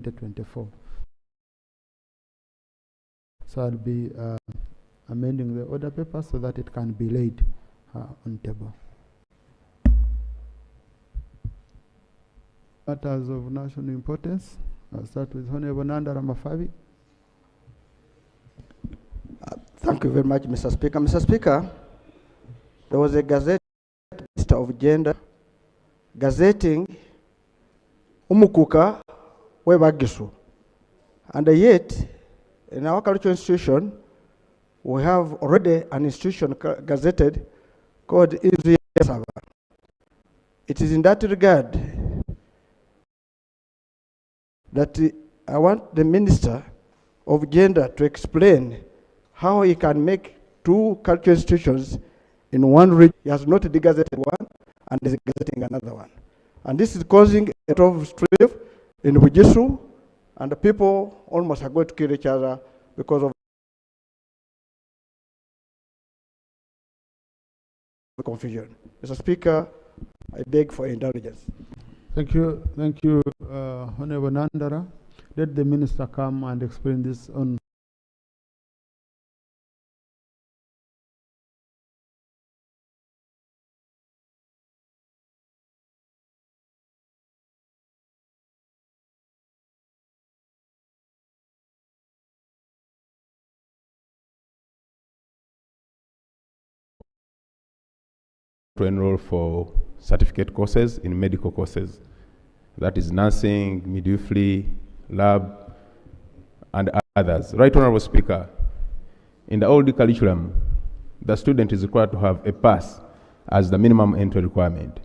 2024. So I'll be amending the order paper so that it can be laid on table. Matters of national importance. I'll start with Honorable Nanda Ramafabi. Thank you very much, Mr. Speaker. Mr. Speaker, there was a gazette, Minister of Gender, gazetting Umukuka Webagisu. And yet, in our cultural institution, we have already an institution gazetted called Israel. It is in that regard that I want the Minister of Gender to explain how he can make two cultural institutions in one region. He has not degazetted one and is gazetting another one. And this is causing a lot of strife in Bujisu, and the people almost are going to kill each other because of the confusion. Mr. Speaker, I beg for indulgence. Thank you, Honorable Nandara. Let the Minister come and explain this on. To enroll for certificate courses in medical courses. That is nursing, midwifery, lab, and others. Right Honorable Speaker, in the old curriculum, the student is required to have a pass as the minimum entry requirement.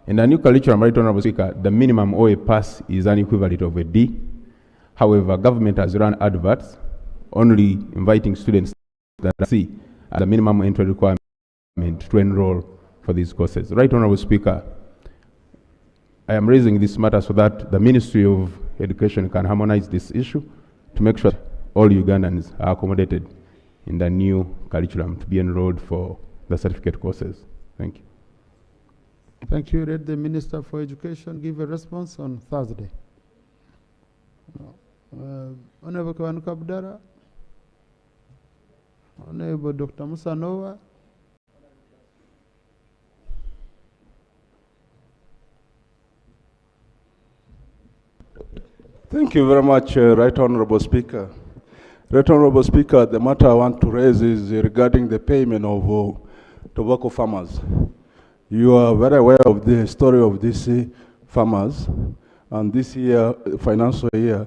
In the new curriculum, Right Honorable Speaker, the minimum or a pass is an equivalent of a D. However, government has run adverts only inviting students that C as the minimum entry requirement to enroll for these courses. Right Honorable Speaker, I am raising this matter so that the Ministry of Education can harmonize this issue to make sure all Ugandans are accommodated in the new curriculum to be enrolled for the certificate courses. Thank you. Thank you. Let the Minister for Education give a response on Thursday. Honorable Kawanuka Abdara, Honorable Dr. Musa Noah. Thank you very much, Right Honorable Speaker. Right Honorable Speaker, the matter I want to raise is regarding the payment of tobacco farmers. You are very aware of the story of these farmers, and this year, financial year,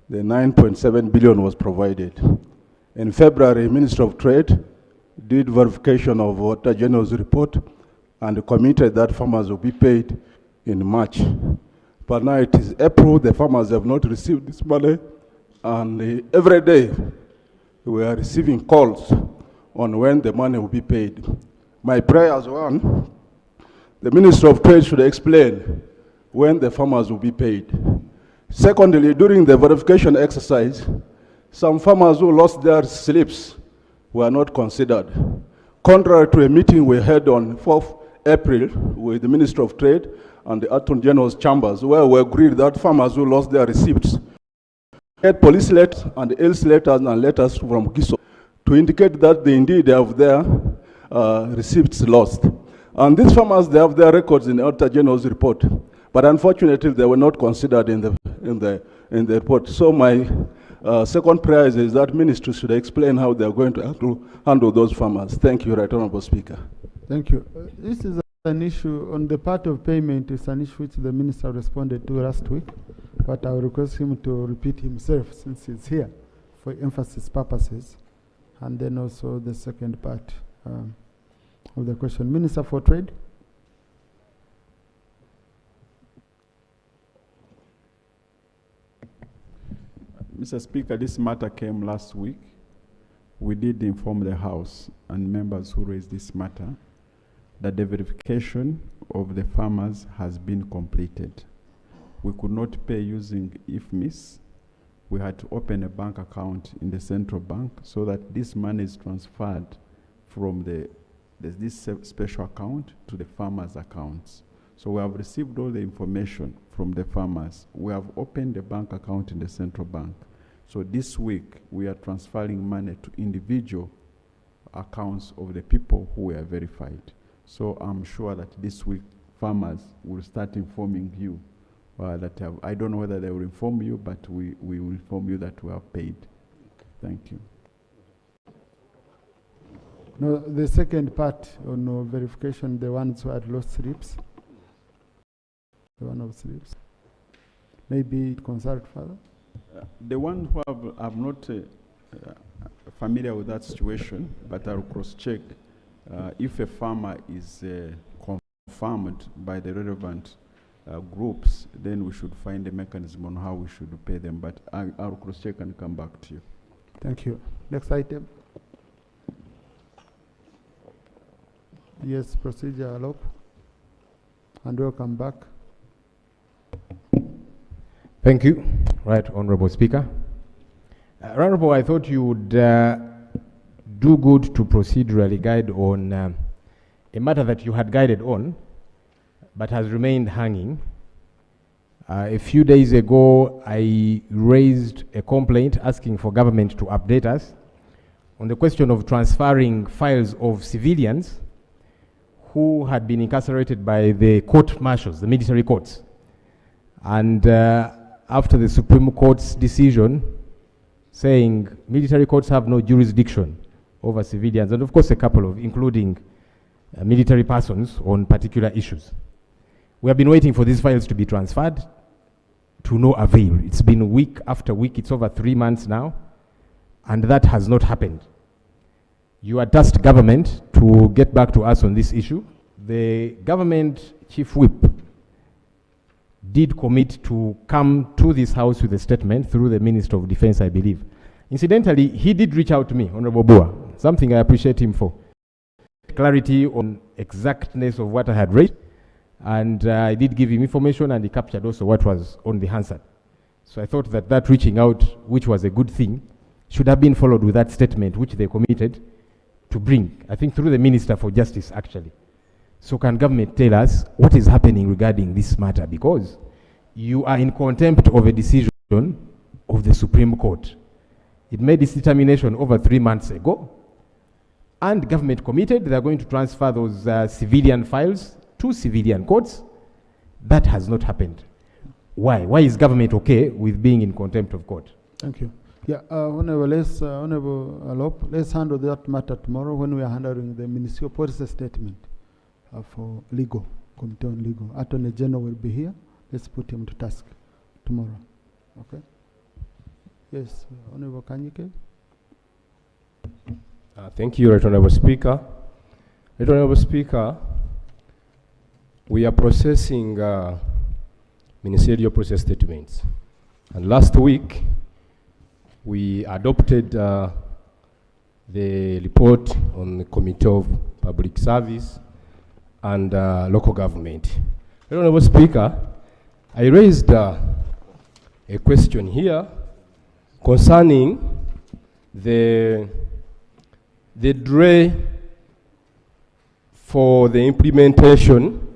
the 9.7 billion was provided. In February, Minister of Trade did verification of Auditor General's report and committed that farmers will be paid in March. But now it is April, the farmers have not received this money, and every day we are receiving calls on when the money will be paid. My prayer as one, the Minister of Trade should explain when the farmers will be paid. Secondly, during the verification exercise, some farmers who lost their slips were not considered. Contrary to a meeting we had on 4th April with the Minister of Trade and the Attorney General's chambers, where we agreed that farmers who lost their receipts get police letters and else letters and letters from GISO to indicate that they indeed have their receipts lost. And these farmers, they have their records in the Auditor General's report, but unfortunately they were not considered in the report. So my second prayer is that ministry should explain how they are going to handle those farmers. Thank you, Right Honorable Speaker. Thank you. This is an issue on the part of payment. It's an issue which the minister responded to last week, but I will request him to repeat himself since he's here for emphasis purposes, and then also the second part of the question. Minister for Trade. Mr. Speaker, this matter came last week. We did inform the House and members who raised this matter that the verification of the farmers has been completed. We could not pay using IFMIS. We had to open a bank account in the central bank so that this money is transferred from this special account to the farmers' accounts. So we have received all the information from the farmers. We have opened a bank account in the central bank. So this week, we are transferring money to individual accounts of the people who were verified. So I'm sure that this week, farmers will start informing you I don't know whether they will inform you, but we will inform you that we have paid. Thank you. No, the second part on verification, the ones who had lost slips, the one of slips, maybe consult further. The ones who have not familiar with that situation, but I'll cross-check. If a farmer is confirmed by the relevant groups, then we should find a mechanism on how we should pay them. But I'll cross-check and come back to you. Thank you. Next item. Yes, procedural, and welcome back. Thank you. Right, Honorable Speaker. Honorable, I thought you would do good to procedurally guide on a matter that you had guided on, but has remained hanging. A few days ago, I raised a complaint asking for government to update us on the question of transferring files of civilians who had been incarcerated by the court martials, the military courts. And after the Supreme Court's decision saying military courts have no jurisdiction over civilians, and of course a couple of, including military persons on particular issues. We have been waiting for these files to be transferred to no avail. It's been week after week, it's over 3 months now, and that has not happened. You had tasked government to get back to us on this issue. The government chief whip did commit to come to this house with a statement through the Minister of Defense, I believe. Incidentally, he did reach out to me, Honorable Bua, something I appreciate him for. Clarity on exactness of what I had raised, and I did give him information, and he captured also what was on the Hansard. So I thought that that reaching out, which was a good thing, should have been followed with that statement which they committed to bring, I think through the Minister for Justice actually. So can government tell us what is happening regarding this matter? Because you are in contempt of a decision of the Supreme Court. It made its determination over 3 months ago, and government committed they are going to transfer those civilian files to civilian courts. That has not happened. Why? Why is government okay with being in contempt of court? Thank you. Yeah, Honorable Alop, let's handle that matter tomorrow when we are handling the ministerial policy statement for legal, Committee on Legal. Attorney General will be here. Let's put him to task tomorrow. Okay? Yes, Honorable Kanyike. Thank you, Right Honorable Speaker. Right Honorable Speaker, we are processing ministerial process statements. And last week, we adopted the report on the Committee of Public Service and local government. Honorable Speaker, I raised a question here concerning the delay for the implementation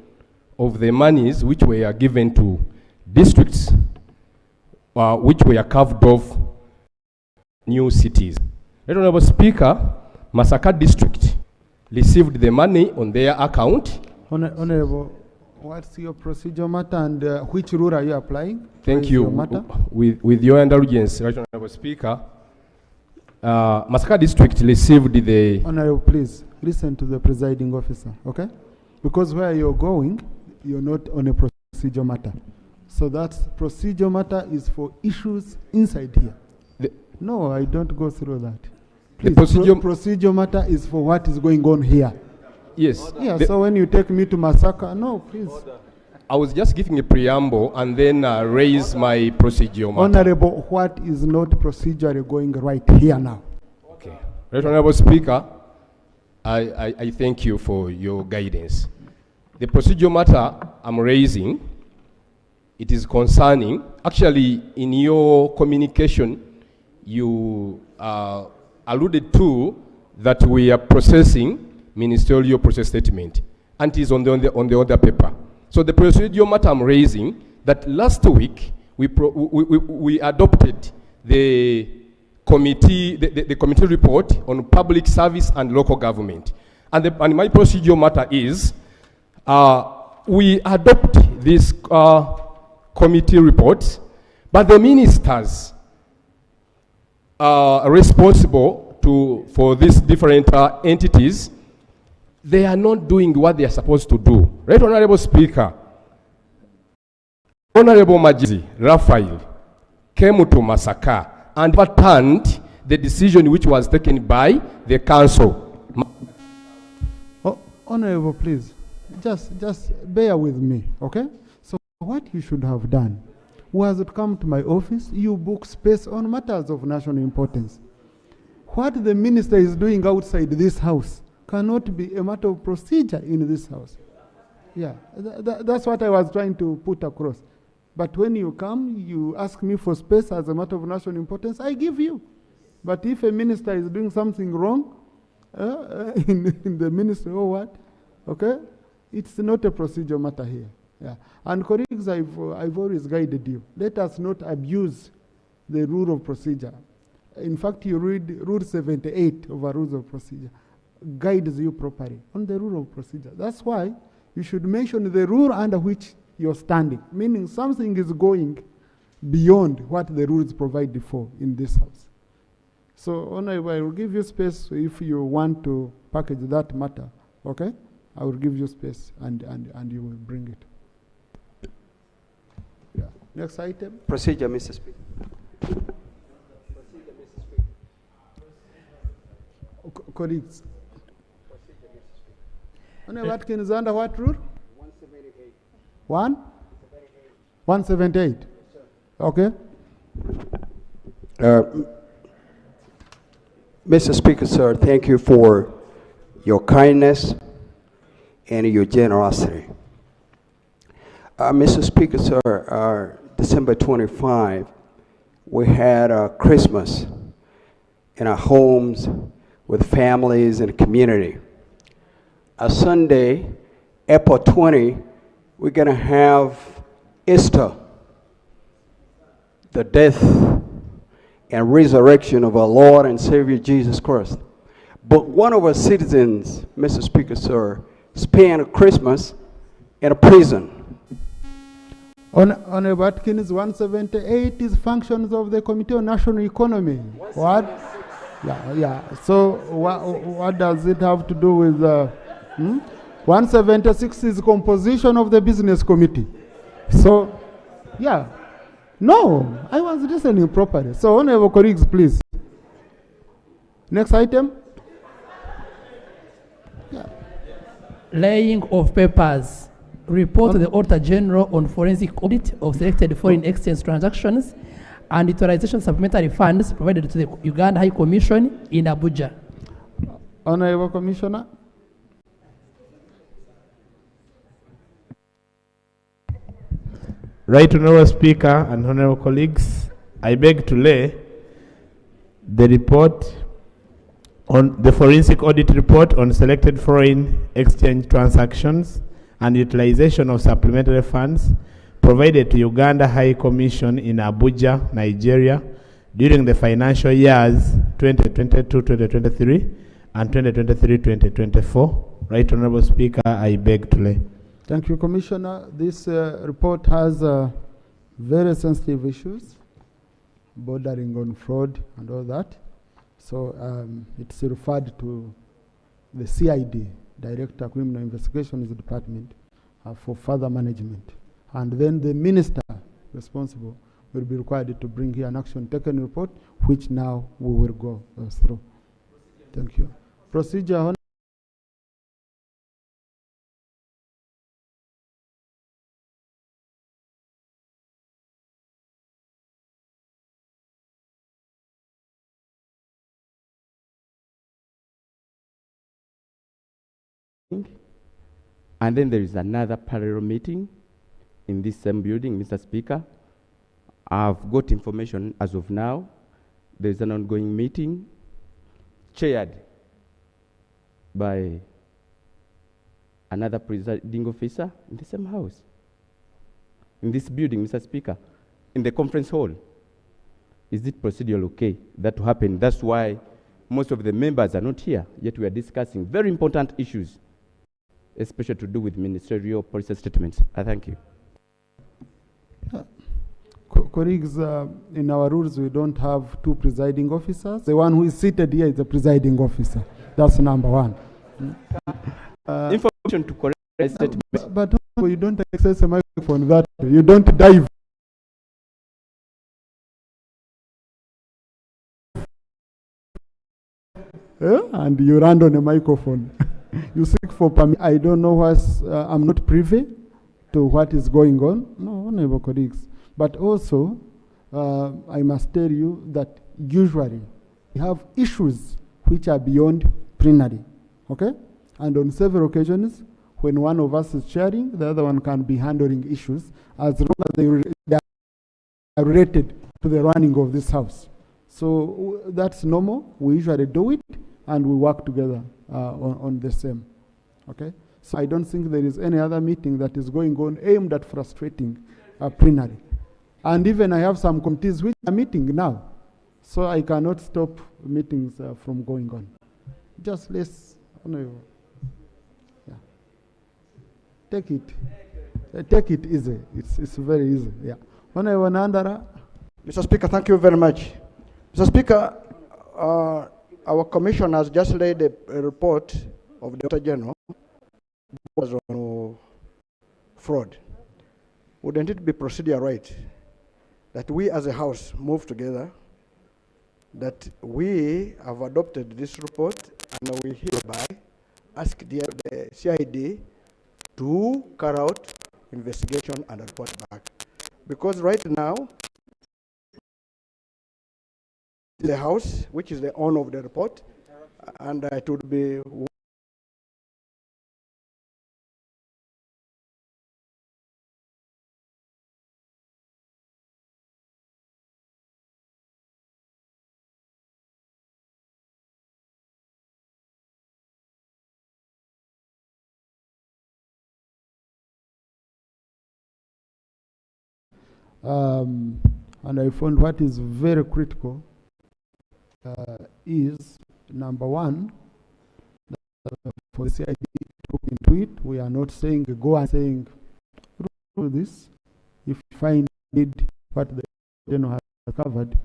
of the monies which were given to districts which were carved off new cities. Honorable Speaker, Masaka District received the money on their account. Honorable, what's your procedure matter and which rule are you applying? Thank you. With your indulgence, Right Honorable Speaker, Masaka District received the... Honorable, please listen to the presiding officer, okay? Because where you're going, you're not on a procedure matter. So that procedure matter is for issues inside here. No, I don't go through that. Please, the procedure matter is for what is going on here. Yes. Yeah, so when you take me to Masaka, no, please. I was just giving a preamble and then raise my procedure matter. Honorable, what is not procedurally going right here now? Okay. Right Honorable Speaker, I thank you for your guidance. The procedure matter I'm raising, it is concerning, actually in your communication, you alluded to that we are processing ministerial process statement, and it is on the other paper. So the procedural matter I'm raising, that last week we adopted the committee report on public service and local government. And my procedural matter is, we adopt this committee report, but the ministers are responsible for these different entities. They are not doing what they are supposed to do. Right, Honorable Speaker, Honorable Majizi Raphael came to Masaka and overturned the decision which was taken by the council. Oh, Honorable, please, just bear with me, okay? So what you should have done was to come to my office, you book space on matters of national importance. What the minister is doing outside this house cannot be a matter of procedure in this house. Yeah, that's what I was trying to put across. But when you come, you ask me for space as a matter of national importance, I give you. But if a minister is doing something wrong in the ministry or what, okay, it's not a procedural matter here. Yeah. And colleagues, I've always guided you. Let us not abuse the rule of procedure. In fact, you read Rule 78 of our Rules of Procedure, guides you properly on the rule of procedure. That's why you should mention the rule under which you're standing, meaning something is going beyond what the rules provide for in this house. So, Honorable, I will give you space if you want to package that matter, okay? I will give you space and you will bring it. Yeah. Next item. Procedure, Mr. Speaker. Colleagues. Honorable Watkins, under what rule? 178. 178. Okay. Mr. Speaker, sir, thank you for your kindness and your generosity. Mr. Speaker, sir, December 25, we had Christmas in our homes with families and community. Sunday, April 20, we're going to have Easter, the death and resurrection of our Lord and Savior Jesus Christ. But one of our citizens, Mr. Speaker, sir, spent Christmas in a prison. Honorable Watkins, 178 is functions of the Committee on National Economy. What? Yeah. So what does it have to do with 176 is composition of the business committee. So, yeah. No, I was listening properly. So, honorable colleagues, please. Next item. Yeah. Laying of papers. Report to the Auditor General on forensic audit of selected foreign exchange transactions and utilization of supplementary funds provided to the Uganda High Commission in Abuja. Honorable Commissioner. Right, Honorable Speaker and Honorable colleagues, I beg to lay the report on the forensic audit report on selected foreign exchange transactions and utilization of supplementary funds provided to Uganda High Commission in Abuja, Nigeria, during the financial years 2022-2023 and 2023-2024. Right, Honorable Speaker, I beg to lay. Thank you, Commissioner. This report has very sensitive issues bordering on fraud and all that. So it's referred to the CID, Director Criminal Investigations Department, for further management. And then the minister responsible will be required to bring here an action taken report, which now we will go through. Thank you. Procedure. And then there is another parallel meeting in this same building, Mr. Speaker. I've got information as of now. There is an ongoing meeting chaired by another presiding officer in the same house, in this building, Mr. Speaker, in the conference hall. Is it procedural okay that to happen? That's why most of the members are not here, yet we are discussing very important issues, especially to do with ministerial policy statements. I thank you. Colleagues, in our rules, we don't have two presiding officers. The one who is seated here is the presiding officer. That's number one. Information to correct the statement. But you don't access a microphone that way. You don't dive. And you run on a microphone. You seek for permission. I don't know what, I'm not privy to what is going on. No, honorable colleagues. But also, I must tell you that usually we have issues which are beyond plenary, okay? And on several occasions, when one of us is chairing, the other one can be handling issues as long as they are related to the running of this house. So that's normal. We usually do it, and we work together on the same, okay? So I don't think there is any other meeting that is going on aimed at frustrating plenary. And even I have some committees which are meeting now, so I cannot stop meetings from going on. Just let's, yeah. Take it easy. It's very easy. Yeah. Mr. Speaker, thank you very much. Mr. Speaker, our commission has just laid a report of the Auditor General on fraud. Wouldn't it be procedure right that we as a house move together, that we have adopted this report, and we hereby ask the CID to carry out investigation and report back? Because right now, the house, which is the owner of the report, and it would be and I found what is very critical is, number one, for the CID to look into it. We are not saying go and saying do this. If you find what the general has covered,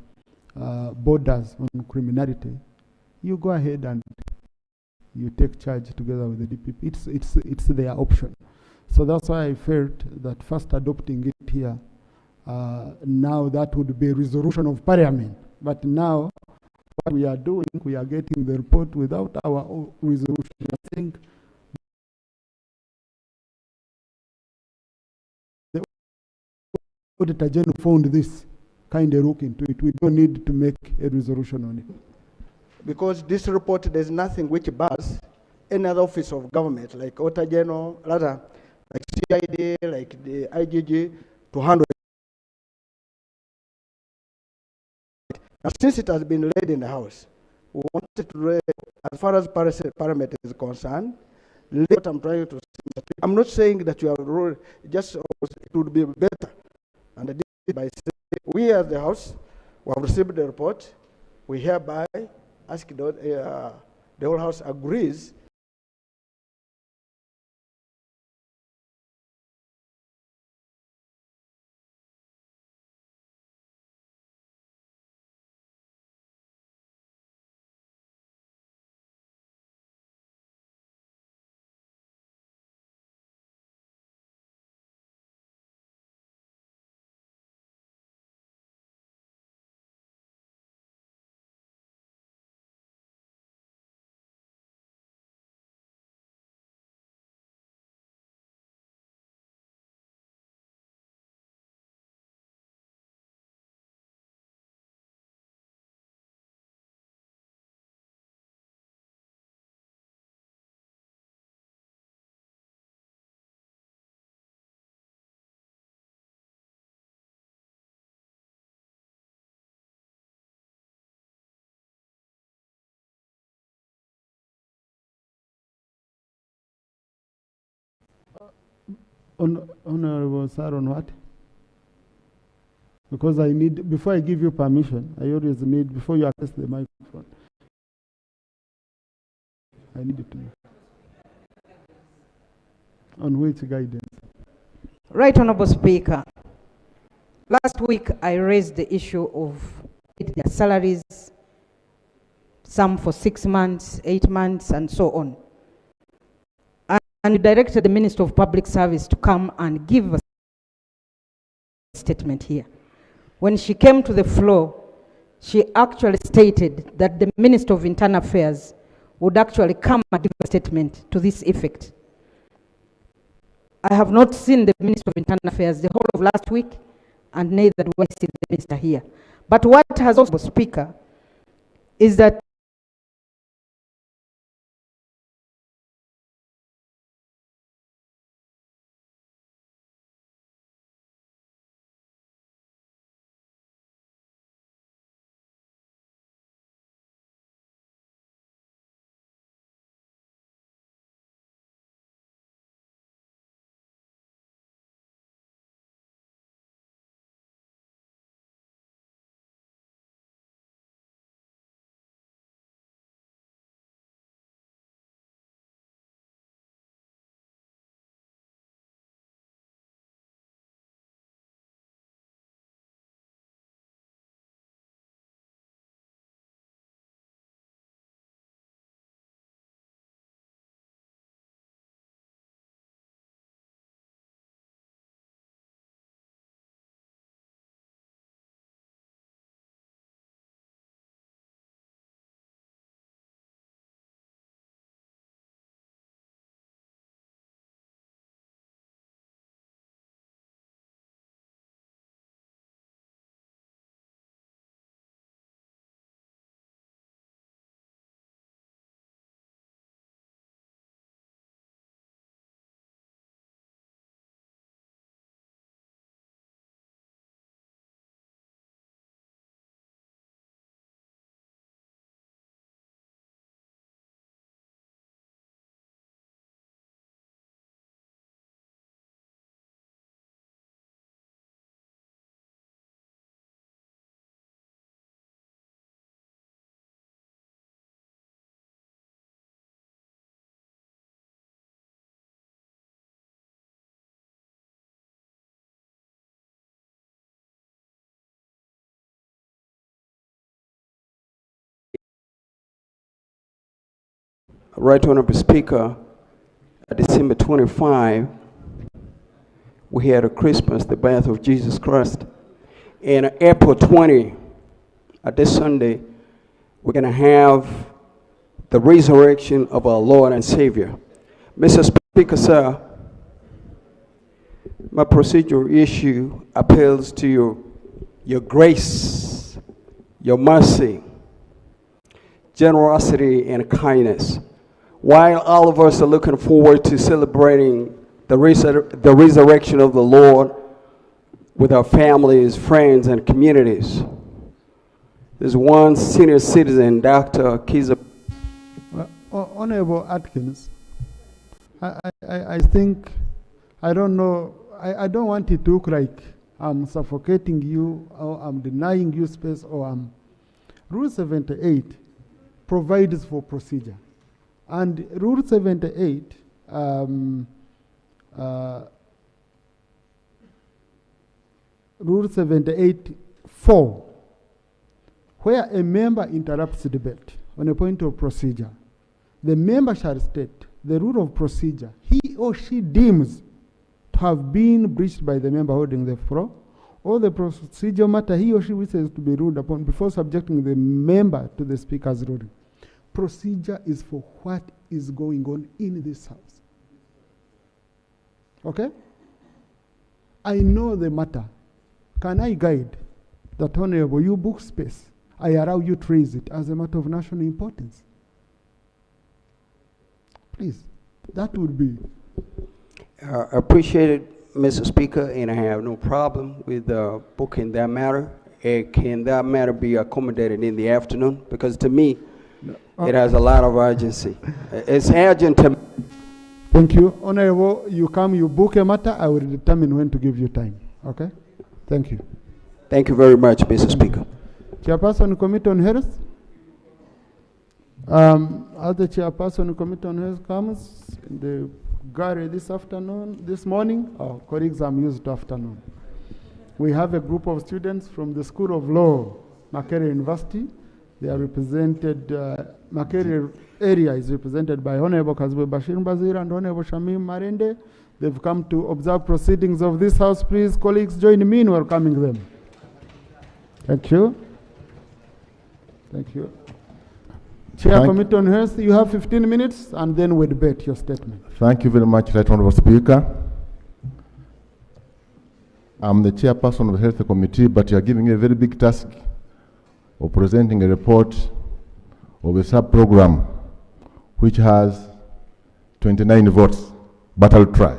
borders on criminality, you go ahead and you take charge together with the DPP. It's their option. So that's why I felt that first adopting it here, now that would be a resolution of parliament. But now what we are doing, we are getting the report without our own resolution. I think the Auditor General found this, kind of look into it. We don't need to make a resolution on it. Because this report, there's nothing which bars any other office of government, like Auditor General, rather, like CID, like the IGG, to handle it. Now, since it has been laid in the House, we wanted to raise, as far as parliament is concerned, what I'm trying to say, I'm not saying that you have ruled, just it would be better. And I did it by saying, we as the House, we have received the report, we hereby ask the whole House agrees Honorable sir, on what? Because I need, before I give you permission, I always need, before you access the microphone, I need it to know. On which guidance? Right Honorable Speaker, last week I raised the issue of their salaries, some for 6 months, 8 months, and so on. And directed the Minister of Public Service to come and give a statement here. When she came to the floor, she actually stated that the Minister of Internal Affairs would actually come and give a statement to this effect. I have not seen the Minister of Internal Affairs the whole of last week, and neither do I see the Minister here. But what has also, Speaker, is that Right Honorable Speaker, December 25, we had a Christmas, the birth of Jesus Christ. And April 20, this Sunday, we're going to have the resurrection of our Lord and Savior. Mr. Speaker, sir, my procedural issue appeals to your grace, your mercy, generosity, and kindness. While all of us are looking forward to celebrating the resurrection of the Lord with our families, friends, and communities, there's one senior citizen, Dr. Kiza. Honorable Atkins, I think, I don't know, I don't want it to look like I'm suffocating you, or I'm denying you space, or Rule 78 provides for procedure. And Rule 78, Rule 78(4), where a member interrupts debate on a point of procedure, the member shall state the rule of procedure he or she deems to have been breached by the member holding the floor, or the procedural matter he or she wishes to be ruled upon before subjecting the member to the speaker's ruling. Procedure is for what is going on in this house. Okay? I know the matter. Can I guide that, Honorable, you book space? I allow you to raise it as a matter of national importance. Please, that would be. Appreciate it, Mr. Speaker, and I have no problem with booking that matter. Can that matter be accommodated in the afternoon? Because to me, it has a lot of urgency. It's urgent to Thank you. Honorable, you come, you book a matter, I will determine when to give you time. Okay? Thank you. Thank you very much, Mr. Speaker. Chairperson, Committee on Health. As the chairperson, Committee on Health comes in the gallery this morning, our colleagues are used to afternoon. We have a group of students from the School of Law, Makerere University. They are represented, Makerere area is represented by Honorable Kazwe Bashir Mbazira and Honorable Shamim Marende. They've come to observe proceedings of this House. Please, colleagues, join me in welcoming them. Thank you. Thank you. Chair, Committee on Health, you have 15 minutes, and then we debate your statement. Thank you very much, Right Honorable Speaker. I'm the chairperson of the Health Committee, but you are giving me a very big task of presenting a report of a sub-program which has 29 votes, but I'll try.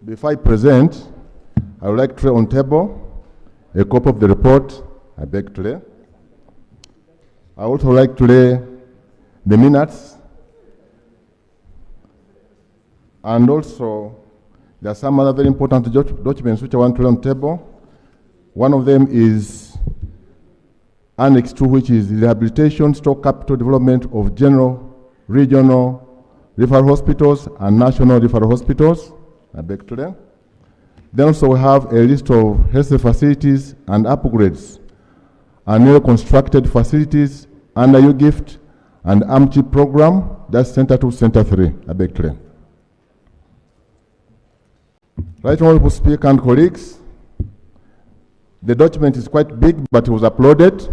Before I present, I would like to lay on table a copy of the report I beg to lay. I also like to lay the minutes, and also there are some other very important documents which I want to lay on table. One of them is Annex 2, which is the rehabilitation stock capital development of general, regional, referral hospitals and national referral hospitals. I beg to lay. Then also we have a list of health facilities and upgrades and newly constructed facilities under UGIFT and AMCHI program, that's Center 2, Center 3. I beg to lay. Right Honorable Speaker and colleagues, the document is quite big, but it was uploaded.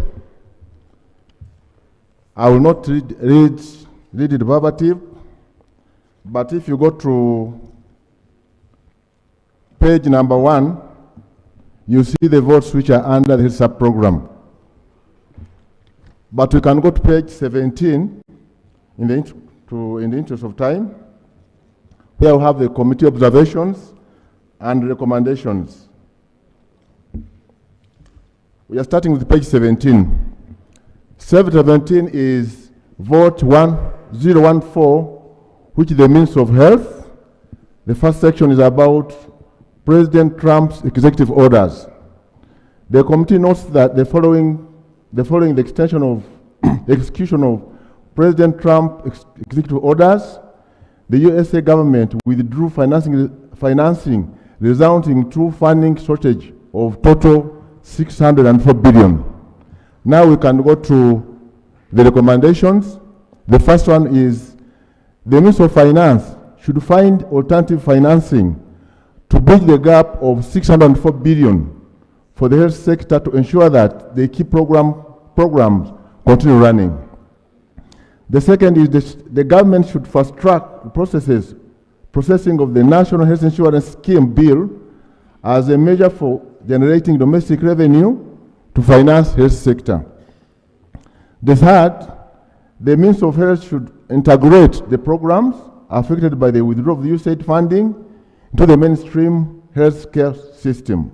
I will not read it verbatim, but if you go to page number 1, you see the votes which are under the sub-program. But we can go to page 17 in the interest of time, where we have the committee observations and recommendations. We are starting with page 17. 17 is vote 1014, which is the Minister of Health. The first section is about President Trump's executive orders. The committee notes that the following the extension of execution of President Trump's executive orders, the USA government withdrew financing resulting in funding shortage of total 604 billion. Now we can go to the recommendations. The first one is the Minister of Finance should find alternative financing to bridge the gap of 604 billion for the health sector to ensure that the key programs continue running. The second is the government should fast track processing of the National Health Insurance Scheme bill as a measure for generating domestic revenue to finance health sector. The third, the Minister of Health should integrate the programs affected by the withdrawal of the USAID funding into the mainstream healthcare system.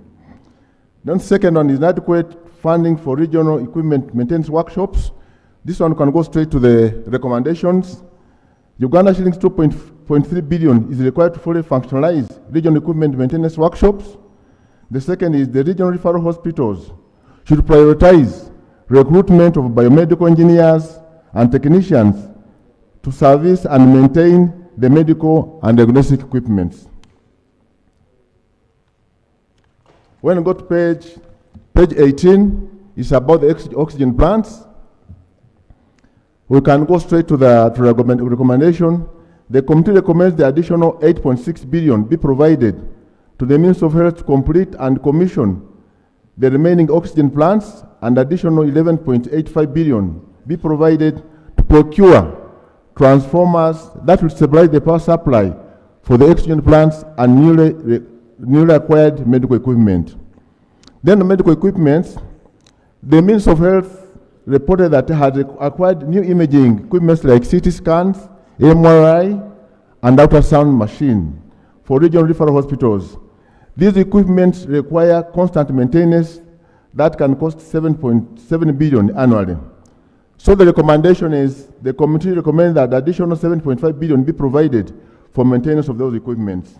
Then second one is adequate funding for regional equipment maintenance workshops. This one can go straight to the recommendations. Uganda shillings 2.3 billion is required to fully functionalize regional equipment maintenance workshops. The second is the regional referral hospitals should prioritize recruitment of biomedical engineers and technicians to service and maintain the medical and diagnostic equipment. When we go to page 18, it's about the oxygen plants. We can go straight to the recommendation. The committee recommends the additional 8.6 billion be provided to the Ministry of Health to complete and commission the remaining oxygen plants, and additional 11.85 billion be provided to procure transformers that will stabilize the power supply for the oxygen plants and newly acquired medical equipment. Then the medical equipment, the Ministry of Health reported that it had acquired new imaging equipment like CT scans, MRI, and ultrasound machine for regional referral hospitals. These equipments require constant maintenance that can cost 7.7 billion annually. So the recommendation is, the committee recommends that additional 7.5 billion be provided for maintenance of those equipments.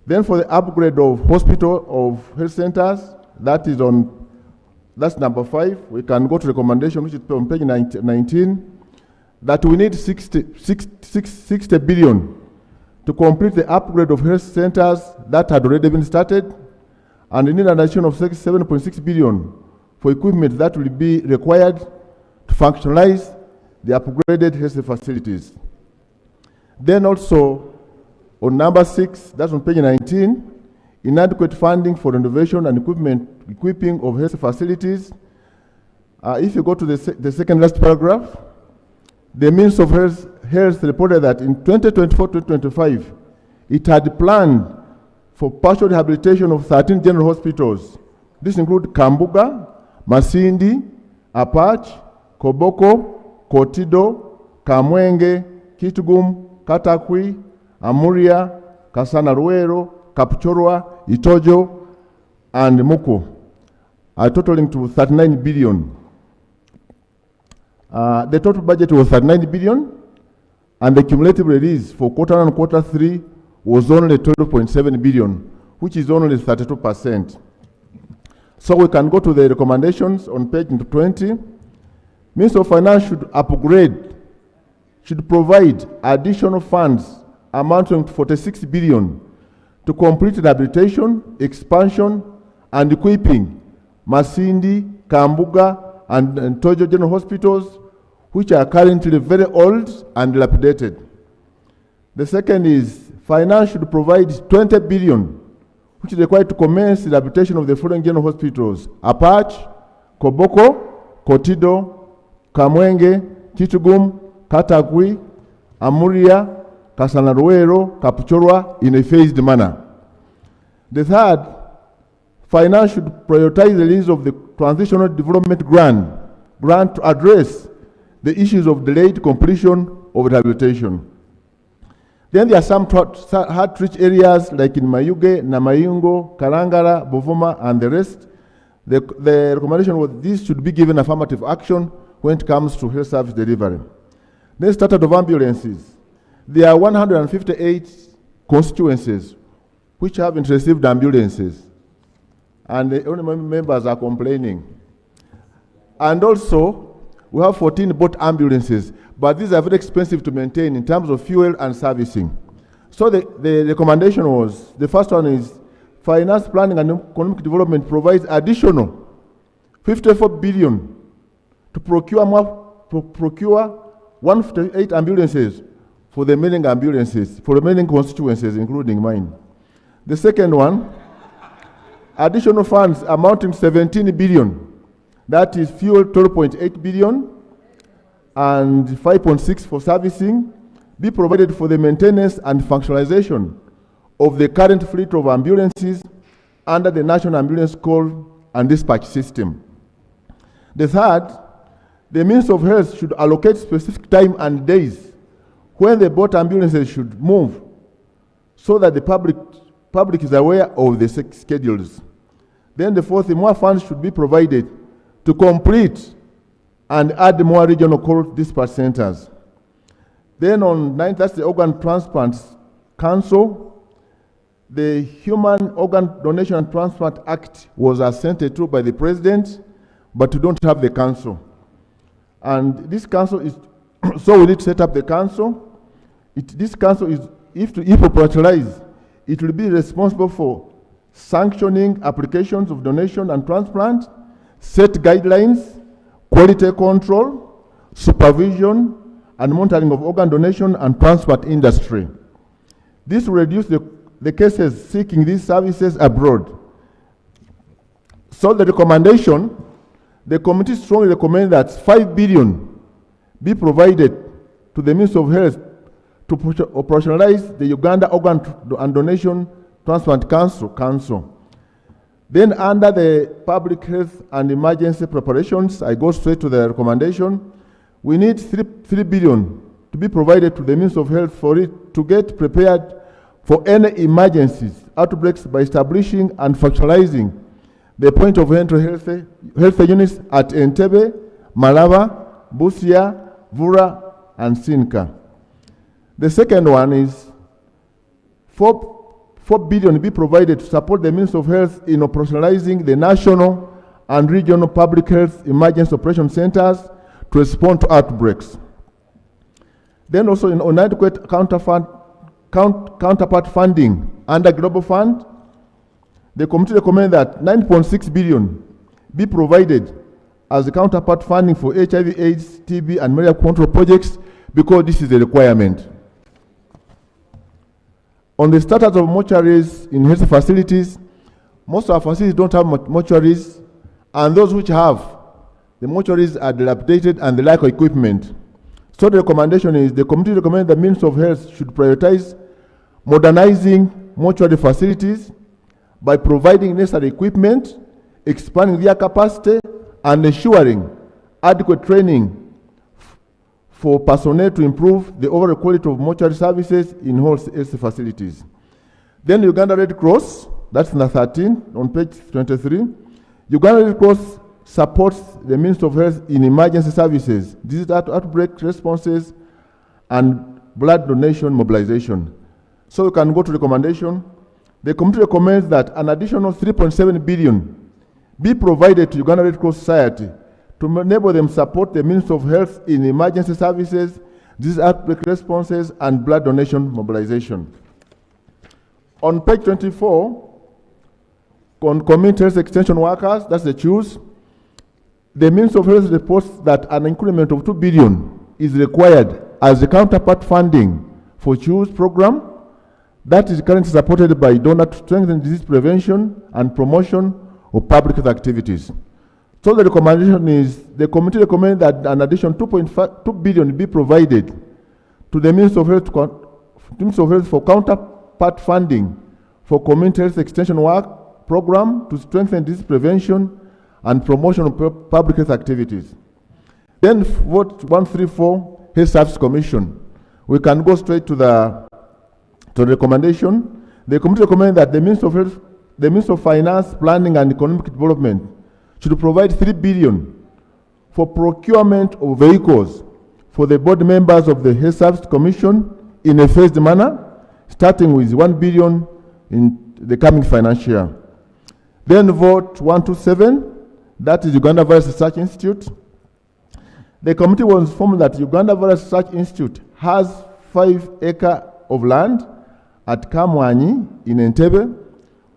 Then for the upgrade of hospital, of health centers, that's number 5. We can go to recommendation, which is on page 19, that we need 60 billion to complete the upgrade of health centers that had already been started, and we need an addition of 7.6 billion for equipment that will be required to functionalize the upgraded health facilities. Then also, on number 6, that's on page 19, inadequate funding for renovation and equipping of health facilities. If you go to the second last paragraph, the Ministry of Health reported that in 2024-2025, it had planned for partial rehabilitation of 13 general hospitals. This includes Kambuga, Masindi, Apache, Koboko, Kotido, Kamwenge, Kitgum, Katakwi, Amuria, Kasana Ruero, Kapchorwa, Itojo, and Moko, totaling to 39 billion. The total budget was 39 billion, and the cumulative release for quarter 3 was only 12.7 billion, which is only 32%. So we can go to the recommendations on page 20. Minister of Finance should provide additional funds amounting to 46 billion to complete rehabilitation, expansion, and equipping Masindi, Kambuga, and Tojo General Hospitals, which are currently very old and dilapidated. The second is, Finance should provide 20 billion, which is required to commence the rehabilitation of the following general hospitals: Apache, Koboko, Kotido, Kamwenge, Kitgum, Katagwi, Amuria, Kasanaruero, Kapchorwa, in a phased manner. The third, Finance should prioritize the release of the Transitional Development Grant to address the issues of delayed completion of rehabilitation. Then there are some hard-to-reach areas like in Mayuge, Namayungo, Karangara, Bovuma, and the rest. The recommendation was this should be given affirmative action when it comes to health service delivery. Then status of ambulances. There are 158 constituencies which haven't received ambulances, and the only members are complaining. And also, we have 14 bought ambulances, but these are very expensive to maintain in terms of fuel and servicing. So the recommendation was, the first one is, Finance Planning and Economic Development provides additional 54 billion to procure 158 ambulances for the remaining constituencies, including mine. The second one, additional funds amounting 17 billion. That is fuel 12.8 billion and 5.6 for servicing, be provided for the maintenance and functionalization of the current fleet of ambulances under the National Ambulance Call and Dispatch System. The third, the Ministry of Health should allocate specific time and days when the bought ambulances should move, so that the public is aware of the schedules. Then the fourth, more funds should be provided to complete and add more regional call dispatch centers. Then on 9th, that's the Organ Transplant Council. The Human Organ Donation and Transplant Act was assented to by the President, but we don't have the council. And this council is, so we need to set up the council. This council is, if operationalized, it will be responsible for sanctioning applications of donation and transplant, set guidelines, quality control, supervision, and monitoring of organ donation and transplant industry. This will reduce the cases seeking these services abroad. So the recommendation, the committee strongly recommends that 5 billion be provided to the Ministry of Health to operationalize the Uganda Organ and Donation Transplant Council. Then under the public health and emergency preparations, I go straight to the recommendation. We need 3 billion to be provided to the Ministry of Health for it to get prepared for any emergencies, outbreaks, by establishing and functionalizing the point of entry health units at Entebbe, Malaba, Busia, Vura, and Sinka. The second one is 4 billion be provided to support the Ministry of Health in operationalizing the national and regional public health emergency operation centers to respond to outbreaks. Then also in inadequate counterpart funding under Global Fund, the committee recommends that 9.6 billion be provided as the counterpart funding for HIV, AIDS, TB, and malaria control projects because this is a requirement. On the status of mortuaries in health facilities, most of our facilities don't have mortuaries, and those which have, the mortuaries are dilapidated and the lack of equipment. So the recommendation is, the committee recommends the Ministry of Health should prioritize modernizing mortuary facilities by providing necessary equipment, expanding their capacity, and ensuring adequate training for personnel to improve the overall quality of mortuary services in health facilities. Then Uganda Red Cross, that's number 13 on page 23. Uganda Red Cross supports the Ministry of Health in emergency services, disease outbreak responses, and blood donation mobilization. So we can go to recommendation. The committee recommends that an additional 3.7 billion be provided to Uganda Red Cross Society to enable them support the Ministry of Health in emergency services, disease outbreak responses, and blood donation mobilization. On page 24, on community health extension workers, that's the CHOOS, the Ministry of Health reports that an increment of 2 billion is required as the counterpart funding for CHOOS program that is currently supported by donors to strengthen disease prevention and promotion of public health activities. So the recommendation is, the committee recommends that an additional 2 billion be provided to the Ministry of Health for counterpart funding for community health extension work program to strengthen disease prevention and promotion of public health activities. Then vote 134, Health Service Commission. We can go straight to the recommendation. The committee recommends that the Ministry of Finance, Planning and Economic Development should provide 3 billion for procurement of vehicles for the board members of the Health Service Commission in a phased manner, starting with 1 billion in the coming financial year. Then vote 127, that is Uganda Virus Research Institute. The committee was informed that Uganda Virus Research Institute has 5 acres of land at Kamwanyi in Entebbe,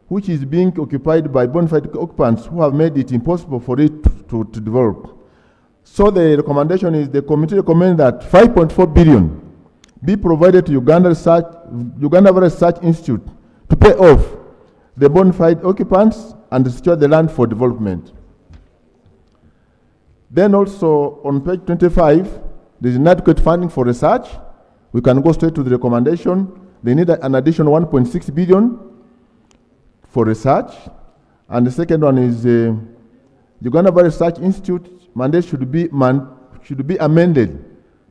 which is being occupied by bona fide occupants who have made it impossible for it to develop. So the recommendation is, the committee recommends that 5.4 billion be provided to Uganda Virus Research Institute to pay off the bona fide occupants and secure the land for development. Then also on page 25, there is inadequate funding for research. We can go straight to the recommendation. They need an additional 1.6 billion for research. And the second one is Uganda Virus Research Institute mandate should be amended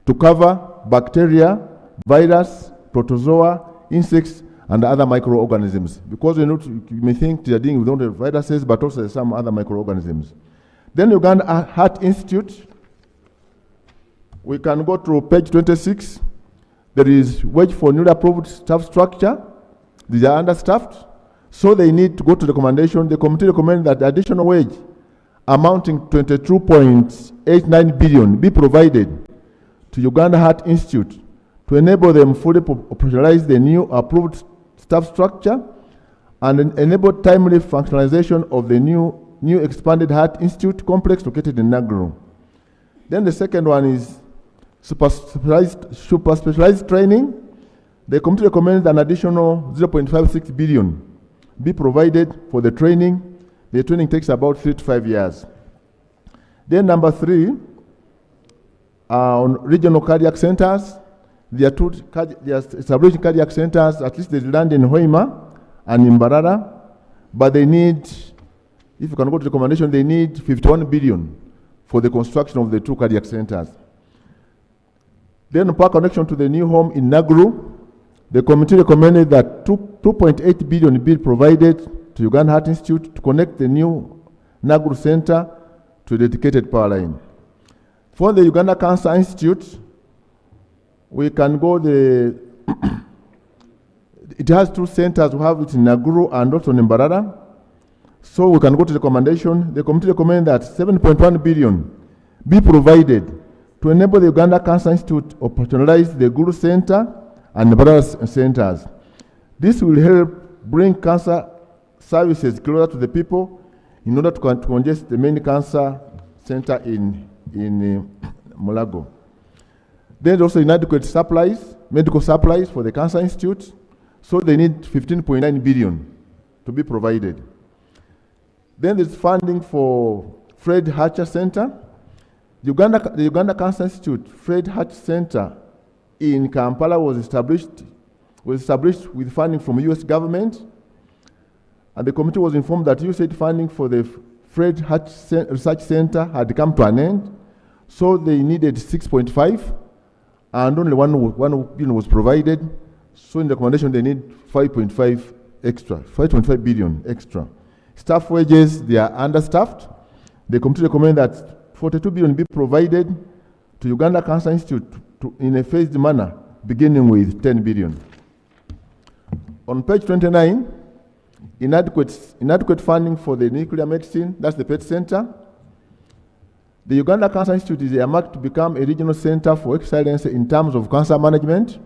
to cover bacteria, virus, protozoa, insects, and other microorganisms. Because you may think they are dealing with only viruses, but also some other microorganisms. Then Uganda Heart Institute, we can go to page 26. There is wage for newly approved staff structure. These are understaffed, so they need to go to the recommendation. The committee recommends that the additional wage amounting to 22.89 billion be provided to Uganda Heart Institute to enable them fully operationalize the new approved staff structure and enable timely functionalization of the new expanded Heart Institute complex located in Naguru. Then the second one is super specialized training. The committee recommends an additional 0.56 billion be provided for the training. The training takes about 3 to 5 years. Then number 3, on regional cardiac centers, there are establishing cardiac centers, at least they land in Hoima and in Mbarara, but they need, if you can go to the recommendation, they need 51 billion for the construction of the 2 cardiac centers. Then power connection to the new home in Naguru, the committee recommended that 2.8 billion be provided to Uganda Heart Institute to connect the new Naguru Center to a dedicated power line. For the Uganda Cancer Institute, we can go it has 2 centers. We have it in Naguru and also in Mbarara. So we can go to the recommendation. The committee recommends that 7.1 billion be provided to enable the Uganda Cancer Institute to operationalize the Guru Center and Mbarara centers. This will help bring cancer services closer to the people in order to congest the main cancer center in Mulago. There's also inadequate supplies, medical supplies for the Cancer Institute, so they need 15.9 billion to be provided. Then there's funding for Fred Hatcher Center. The Uganda Cancer Institute Fred Hatcher Center in Kampala was established with funding from U.S. government, and the committee was informed that USAID funding for the Fred Hatcher Research Center had come to an end, so they needed 6.5, and only one billion was provided. So in the recommendation, they need 5.5 billion extra. Staff wages, they are understaffed. The committee recommends that 42 billion be provided to Uganda Cancer Institute in a phased manner, beginning with 10 billion. On page 29, inadequate funding for the nuclear medicine, that's the PET center. The Uganda Cancer Institute is earmarked to become a regional center for excellence in terms of cancer management.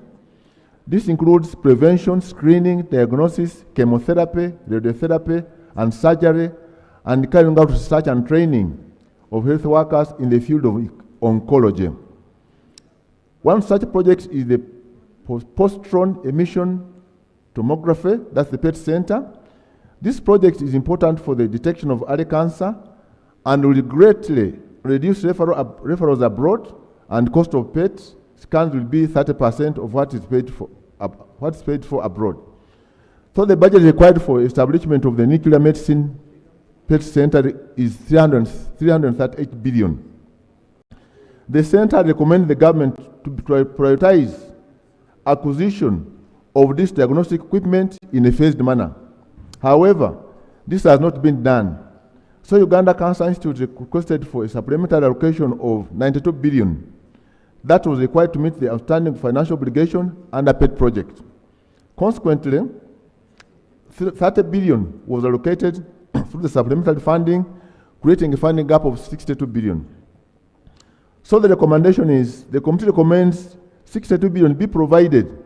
This includes prevention, screening, diagnosis, chemotherapy, radiotherapy, and surgery, and carrying out research and training of health workers in the field of oncology. One such project is the positron emission tomography, that's the PET center. This project is important for the detection of early cancer and will greatly reduce referrals abroad, and cost of PET scans will be 30% of what is paid for abroad. So the budget required for establishment of the nuclear medicine PET center is 338 billion. The center recommends the government to prioritize acquisition of this diagnostic equipment in a phased manner. However, this has not been done. So Uganda Cancer Institute requested for a supplementary allocation of 92 billion. That was required to meet the outstanding financial obligation under PET project. Consequently, 30 billion was allocated through the supplementary funding, creating a funding gap of 62 billion. So the recommendation is, the committee recommends 62 billion be provided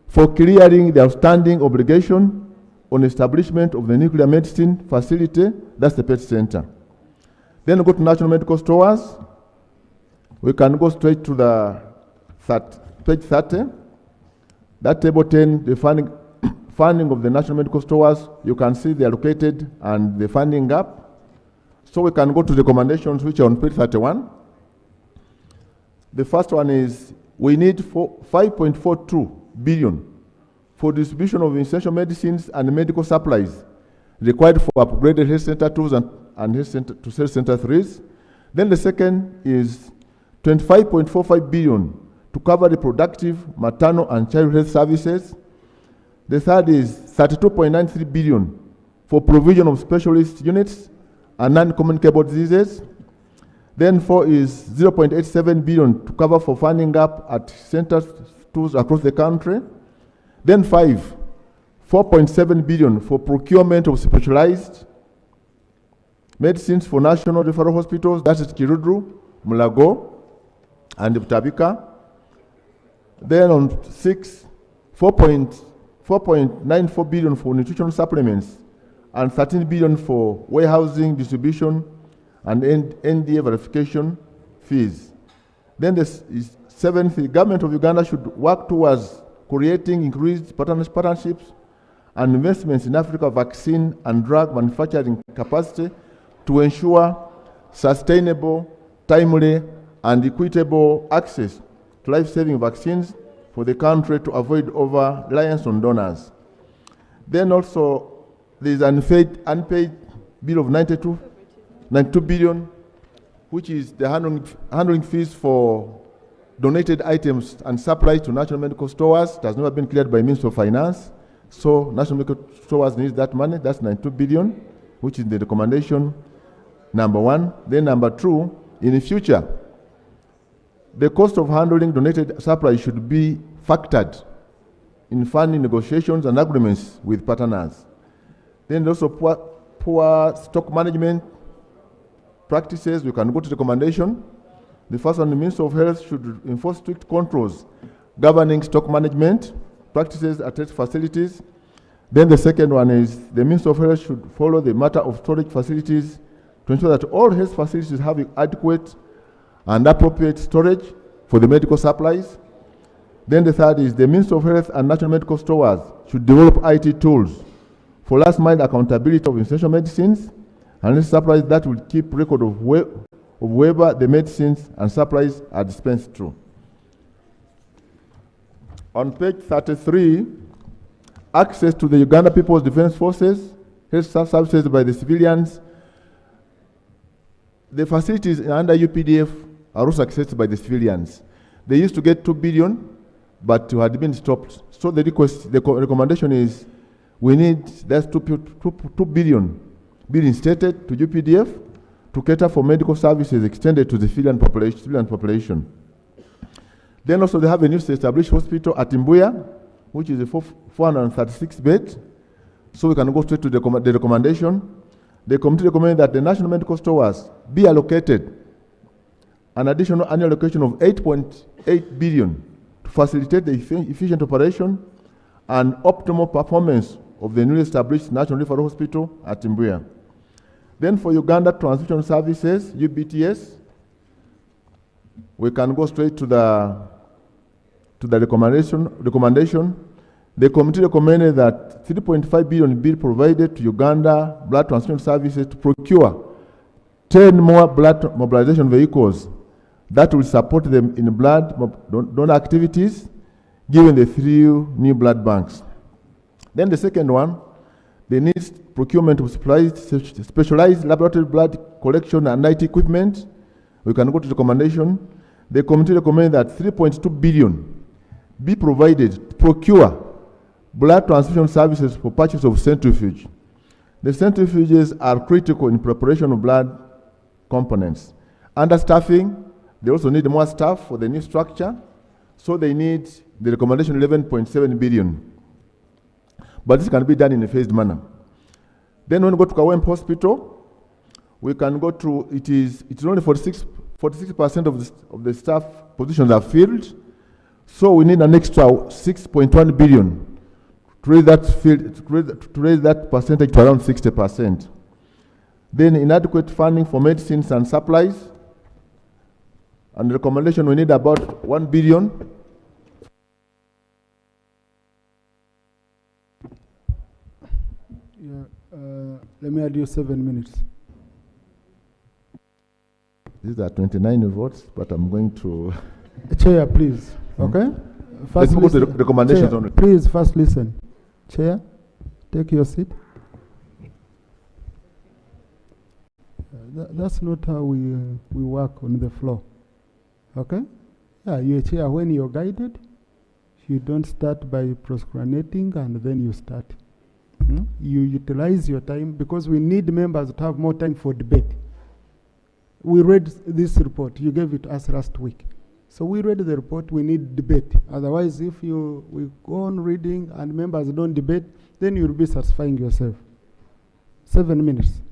for clearing the outstanding obligation on establishment of the nuclear medicine facility, that's the PET center. Then we go to national medical stores. We can go straight to the page 30. That table 10, the funding of the national medical stores, you can see they are located and the funding gap. So we can go to the recommendations which are on page 31. The first one is we need 5.42 billion for distribution of essential medicines and medical supplies required for upgraded health center 2s and health center to health center 3s. Then the second is 25.45 billion to cover reproductive, maternal and child health services. The third is 32.93 billion for provision of specialist units and non-communicable diseases. Then 4 is 0.87 billion to cover for funding gap at centers across the country. Then 5, 4.7 billion for procurement of specialized medicines for national referral hospitals, that is Kirudru, Mulago, and Butabika. Then on 6, 4.94 billion for nutritional supplements and 13 billion for warehousing, distribution, and NDA verification fees. Then this is 7th, the government of Uganda should work towards creating increased partnerships and investments in Africa vaccine and drug manufacturing capacity to ensure sustainable, timely, and equitable access to life-saving vaccines for the country to avoid over-reliance on donors. Then also, there is unpaid bill of 92 billion, which is the handling fees for donated items and supplies to national medical stores. It has never been cleared by Ministry of Finance. So national medical stores need that money. That's 92 billion, which is the recommendation number 1. Then number 2, in the future, the cost of handling donated supplies should be factored in funding negotiations and agreements with partners. Then also poor stock management practices, we can go to the recommendation. The first one, the Ministry of Health should enforce strict controls governing stock management practices at health facilities. Then the second one is the Ministry of Health should follow the matter of storage facilities to ensure that all health facilities have adequate and appropriate storage for the medical supplies. Then the third is the Ministry of Health and National Medical Stores should develop IT tools for last mile accountability of essential medicines and health supplies that will keep record of wherever the medicines and supplies are dispensed through. On page 33, access to the Uganda People's Defense Forces, health services by the civilians. The facilities under UPDF are also accessed by the civilians. They used to get 2 billion, but had been stopped. So the recommendation is we need that's 2 billion being instated to UPDF to cater for medical services extended to the civilian population. Then also they have a new established hospital at Mbuya, which is a 436 bed. So we can go straight to the recommendation. The committee recommends that the National Medical Stores be allocated an additional annual allocation of 8.8 billion to facilitate the efficient operation and optimal performance of the newly established National Referral Hospital at Mbuya. Then for Uganda Transfusion Services, UBTS, we can go straight to the recommendation. The committee recommended that 3.5 billion be provided to Uganda Blood Transfusion Services to procure 10 more blood mobilization vehicles that will support them in blood donor activities, given the 3 new blood banks. Then the second one, they need procurement of specialized laboratory blood collection and IT equipment. We can go to the recommendation. The committee recommends that 3.2 billion be provided to procure blood transfusion services for purchase of centrifuge. The centrifuges are critical in preparation of blood components. Understaffing, they also need more staff for the new structure, so they need the recommendation 11.7 billion. But this can be done in a phased manner. Then when we go to Kawempe Hospital, we can go to, it's only 46% of the staff positions are filled, so we need an extra 6.1 billion to raise that percentage to around 60%. Then inadequate funding for medicines and supplies, and the recommendation we need about 1 billion. Let me add you 7 minutes. These are 29 votes, but I'm going to... Chair, please. Okay? Let's go to the recommendations. Chair, please, first listen. Chair, take your seat. That's not how we work on the floor. Okay? Yeah, you're chair when you're guided. You don't start by procrastinating and then you start. You utilize your time because we need members to have more time for debate. We read this report. You gave it to us last week. So we read the report. We need debate. Otherwise, if we go on reading and members don't debate, then you'll be satisfying yourself. 7 minutes.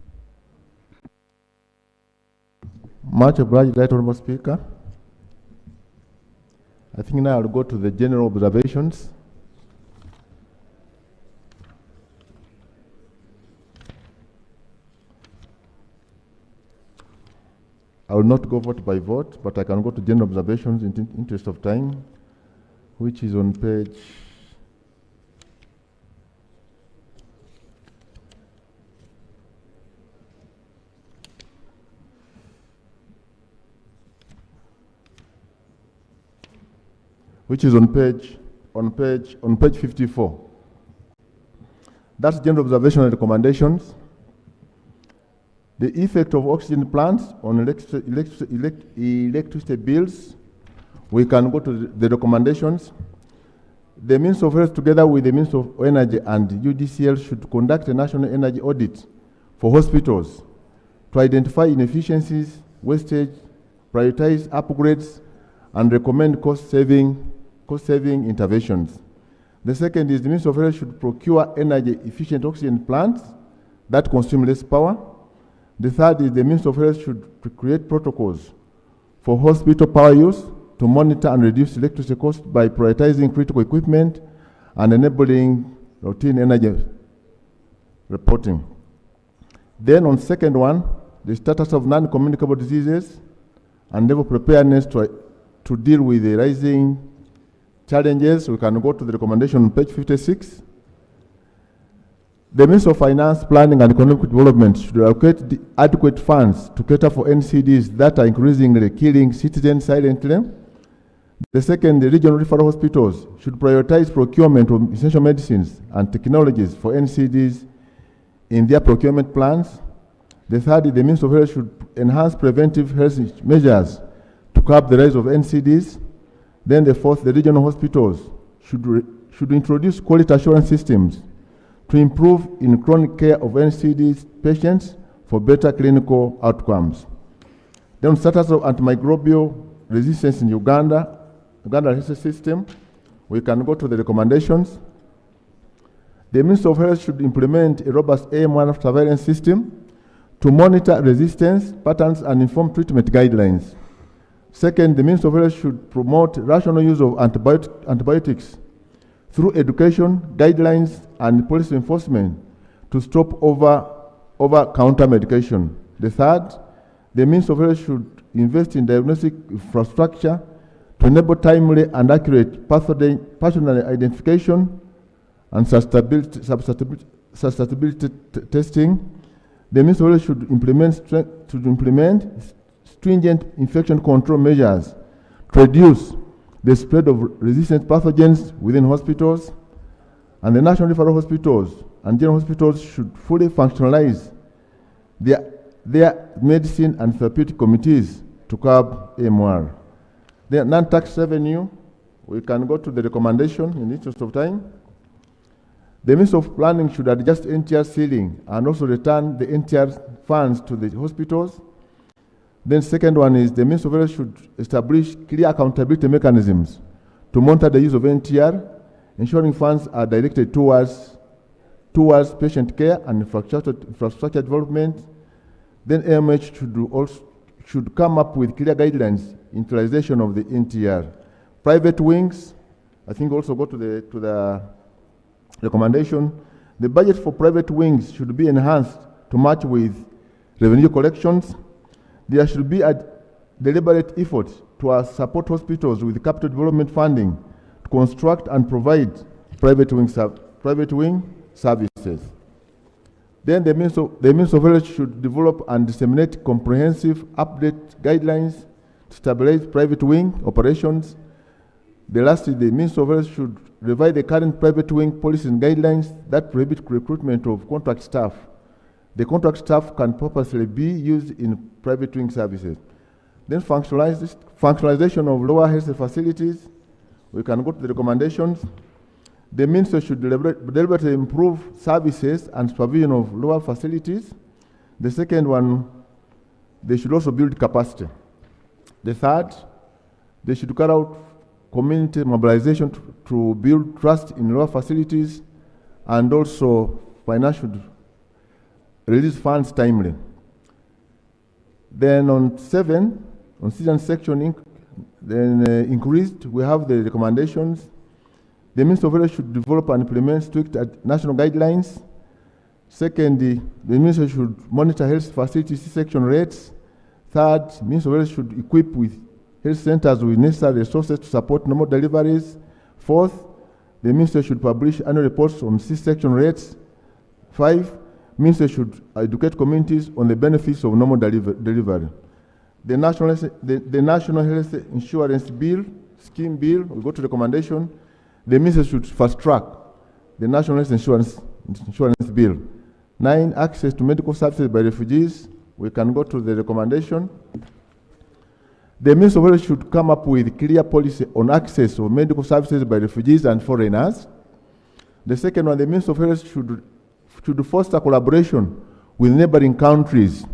Much obliged, Right Honourable Speaker. I think now I'll go to the general observations. I will not go vote by vote, but I can go to general observations in interest of time, which is on page on page 54. That's general observation and recommendations. The effect of oxygen plants on electricity bills. We can go to the recommendations. The Ministry of Health, together with the Ministry of Energy and UDCL, should conduct a national energy audit for hospitals to identify inefficiencies, wastage, prioritize upgrades, and recommend cost-saving interventions. The second is the Ministry of Health should procure energy-efficient oxygen plants that consume less power. The third is the Ministry of Health should create protocols for hospital power use to monitor and reduce electricity costs by prioritizing critical equipment and enabling routine energy reporting. Then on second one, the status of non-communicable diseases and level preparedness to deal with the rising challenges. We can go to the recommendation on page 56. The Ministry of Finance, Planning and Economic Development should allocate the adequate funds to cater for NCDs that are increasingly killing citizens silently. The second, the regional referral hospitals should prioritize procurement of essential medicines and technologies for NCDs in their procurement plans. The third, the Ministry of Health should enhance preventive health measures to curb the rise of NCDs. Then the fourth, the regional hospitals should introduce quality assurance systems to improve in chronic care of NCDs patients for better clinical outcomes. Then status of antimicrobial resistance in Uganda health system, we can go to the recommendations. The Ministry of Health should implement a robust AM1 surveillance system to monitor resistance patterns and inform treatment guidelines. Second, the Ministry of Health should promote rational use of antibiotics through education, guidelines, and policy enforcement to stop over-counter medication. The third, the Ministry of Health should invest in diagnostic infrastructure to enable timely and accurate pathogen identification and susceptibility testing. The Ministry of Health should implement stringent infection control measures to reduce the spread of resistant pathogens within hospitals. And the national referral hospitals and general hospitals should fully functionalize their medicine and therapeutic committees to curb AMR. The non-tax revenue, we can go to the recommendation in the interest of time. The Ministry of Planning should adjust NTR ceiling and also return the NTR funds to the hospitals. Then second one is the Ministry of Health should establish clear accountability mechanisms to monitor the use of NTR, ensuring funds are directed towards patient care and infrastructure development. Then AMH should come up with clear guidelines utilization of the NTR. Private wings, I think also go to the recommendation. The budget for private wings should be enhanced to match with revenue collections. There should be a deliberate effort to support hospitals with capital development funding to construct and provide private wing services. Then the Ministry of Health should develop and disseminate comprehensive update guidelines to stabilize private wing operations. The last is the Ministry of Health should revise the current private wing policies and guidelines that prohibit recruitment of contract staff. The contract staff can purposely be used in private wing services. Then functionalization of lower health facilities. We can go to the recommendations. The Ministry should deliberately improve services and supervision of lower facilities. The second one, they should also build capacity. The third, they should carry out community mobilization to build trust in lower facilities, and also finance should release funds timely. Then on citizen section increased, we have the recommendations. The Ministry of Health should develop and implement strict national guidelines. Second, the Ministry should monitor health facility C-section rates. Third, the Ministry of Health should equip with health centers with necessary resources to support normal deliveries. Fourth, the Ministry should publish annual reports on C-section rates. 5, the Ministry should educate communities on the benefits of normal delivery. The National Health Insurance Scheme Bill, we go to recommendation. The Ministry should fast track the National Health Insurance Bill. 9, access to medical services by refugees. We can go to the recommendation. The Ministry of Health should come up with clear policy on access of medical services by refugees and foreigners. The second one, the Ministry of Health should foster collaboration with neighboring countries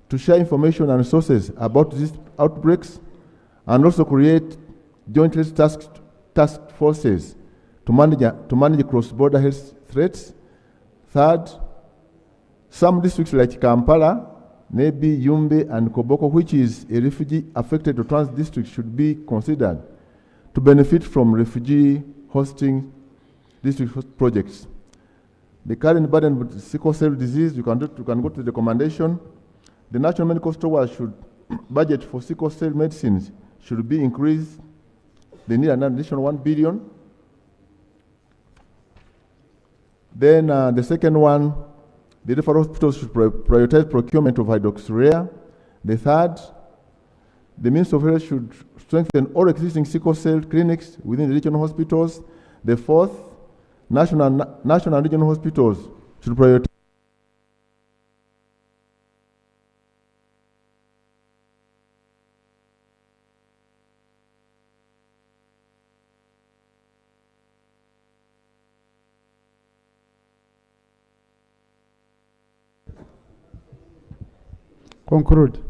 to share information and resources about these outbreaks, and also create joint health task forces to manage cross-border health threats. Third, some districts like Kampala, Nebi, Yumbe, and Koboko, which is a refugee-affected trans district, should be considered to benefit from refugee hosting district projects. The current burden with sickle cell disease, you can go to the recommendation. The National Medical Steward should budget for sickle cell medicines should be increased. They need an additional 1 billion. Then the second one, the referral hospitals should prioritize procurement of hydroxyurea. The third, the Ministry of Health should strengthen all existing sickle cell clinics within the regional hospitals. The fourth, national and regional hospitals should prioritize conclude.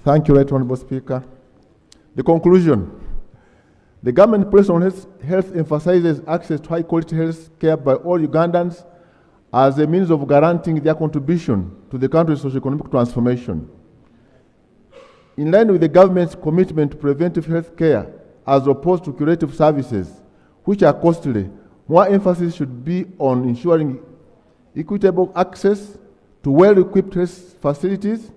Thank you, Right Honorable Speaker. The conclusion. The government policy on health emphasizes access to high-quality health care by all Ugandans as a means of guaranteeing their contribution to the country's socio-economic transformation. In line with the government's commitment to preventive health care as opposed to curative services, which are costly, more emphasis should be on ensuring equitable access to well-equipped health facilities,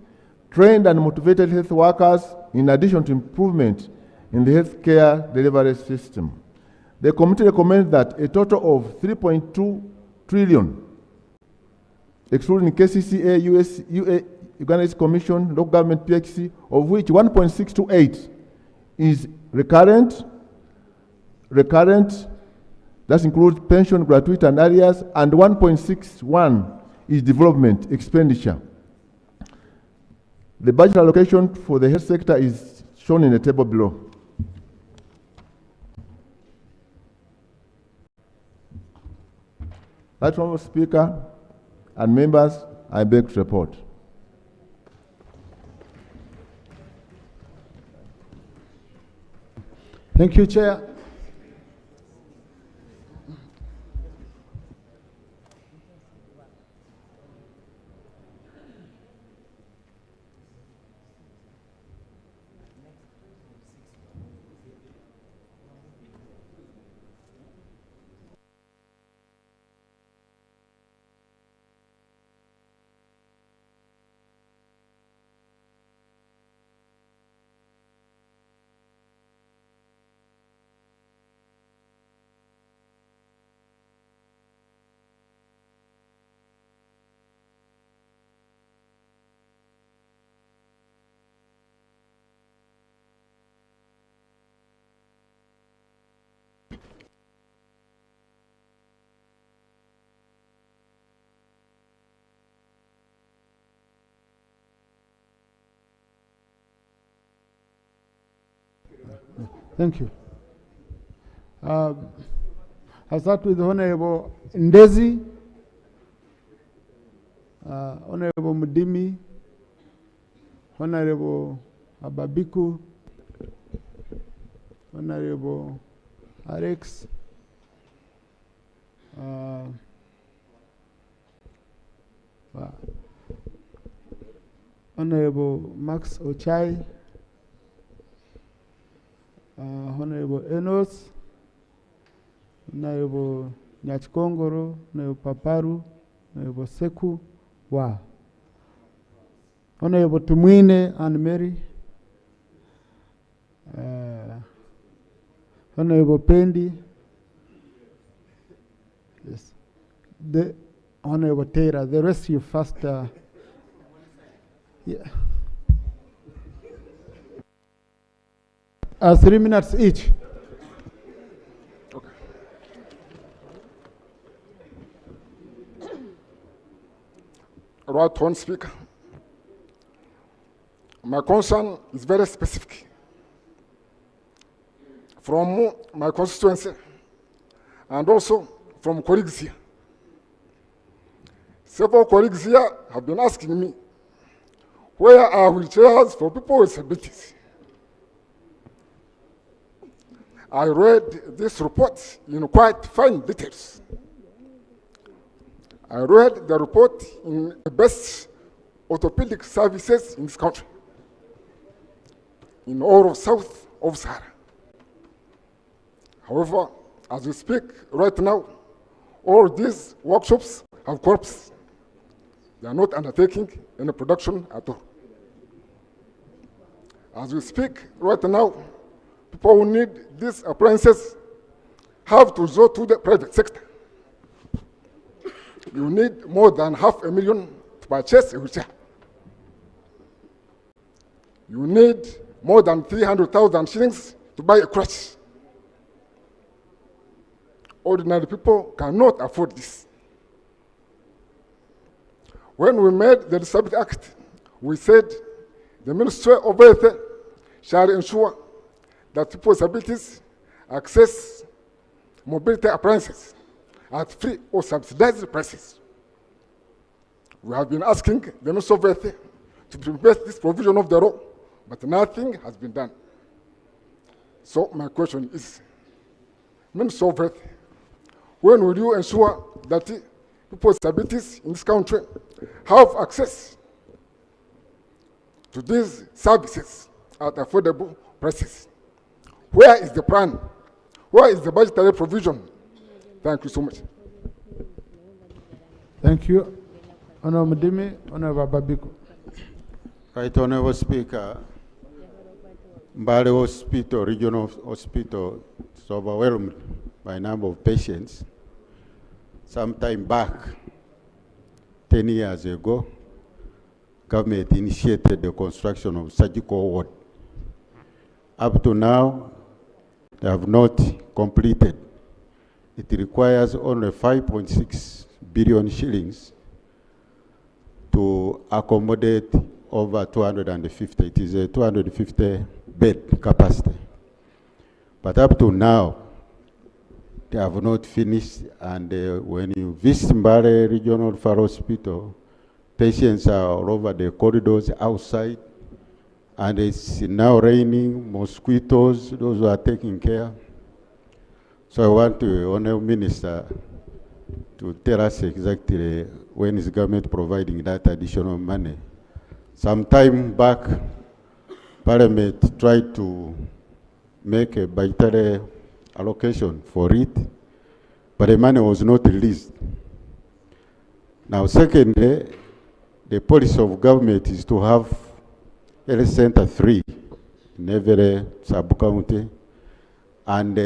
trained and motivated health workers, in addition to improvement in the healthcare delivery system. The committee recommends that a total of 3.2 trillion, excluding KCCA, Uganda Commission, local government PXC, of which 1.628 is recurrent, that includes pension, gratuity, and areas, and 1.61 is development expenditure. The budget allocation for the health sector is shown in the table below. Right Honourable Speaker and members, I beg to report. Thank you, Chair. Thank you. I'll start with Honorable Ndezi, Honorable Mudimi, Honorable Ababiku, Honorable Alex, Honorable Max Ochai, Honorable Enos, Honorable Nyachkongoro, Honorable Paparu, Honorable Seku, Wa, Honorable Tumwine and Mary, Honorable Pendi, yes, the Honorable Tera. The rest you first, yeah. 3 minutes each. Okay. Right, Honorable Speaker. My concern is very specific. From my constituency and also from colleagues here. Several colleagues here have been asking me, where are wheelchairs for people with disabilities? I read this report in quite fine details. I read the report in the best orthopedic services in this country, in all of South of Sahara. However, as we speak right now, all these workshops have collapsed. They are not undertaking any production at all. As we speak right now, people who need these appliances have to resort to the private sector. You need more than $500,000 to purchase a wheelchair. You need more than 300,000 shillings to buy a crutch. Ordinary people cannot afford this. When we made the Disability Act, we said the Ministry of Health shall ensure that people with disabilities access mobility appliances at free or subsidized prices. We have been asking the Ministry of Health to prepare this provision of the law, but nothing has been done. So my question is, Ministry of Health, when will you ensure that people with disabilities in this country have access to these services at affordable prices? Where is the plan? Where is the budgetary provision? Thank you so much. Thank you. Honorable Mdimi, Honorable Babiko. Right, Honorable Speaker, Mbale Hospital, Regional Hospital, is overwhelmed by number of patients. Some time back, 10 years ago, government initiated the construction of surgical ward. Up to now, they have not completed. It requires only 5.6 billion shillings to accommodate over 250. It is a 250 bed capacity. But up to now, they have not finished, and when you visit Mbale Regional Referral Hospital, patients are all over the corridors outside, and it's now raining, mosquitoes, those who are taking care. So I want the Honourable Minister to tell us exactly when is government providing that additional money. Some time back, Parliament tried to make a budgetary allocation for it, but the money was not released. Now, secondly, the policy of government is to have Health Center 3 in every sub-county and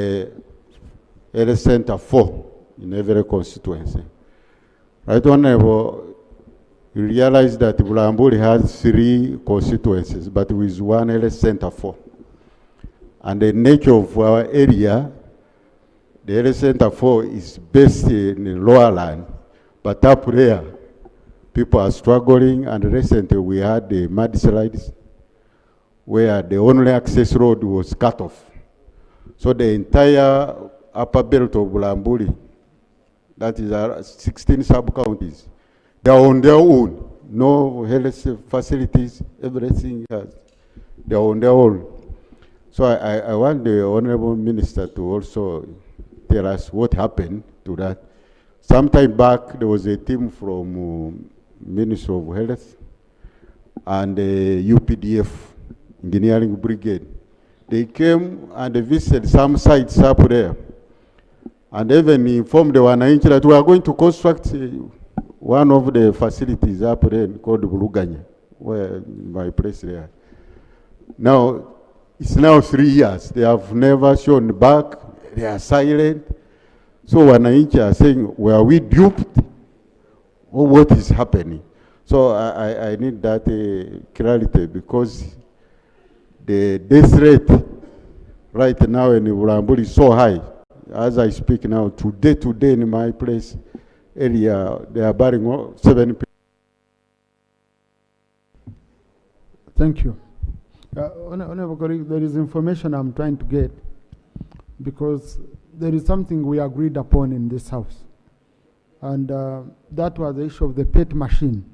Health Center 4 in every constituency. Right, Honorable, you realize that Bulambuli has 3 constituencies, but with 1 Health Center 4. And the nature of our area, the Health Center 4 is based in the lower land, but up there, people are struggling, and recently we had the mudslides where the only access road was cut off. So the entire upper belt of Bulambuli, that is 16 sub-counties, they are on their own. No health facilities, everything else. They are on their own. So I want the Honorable Minister to also tell us what happened to that. Sometime back, there was a team from Ministry of Health and the UPDF, Engineering Brigade. They came and they visited some sites up there. And even informed the Wananchi that we are going to construct one of the facilities up there called Buluganya, where my place there. Now, it's now 3 years. They have never shown back. They are silent. So Wananchi are saying, were we duped? Or what is happening? So I need that clarity, because the death rate right now in Bulambuli is so high. As I speak now, today in my place area, they are burying 7 people. Thank you. Honorable colleague, there is information I'm trying to get, because there is something we agreed upon in this house. And that was the issue of the PET machine.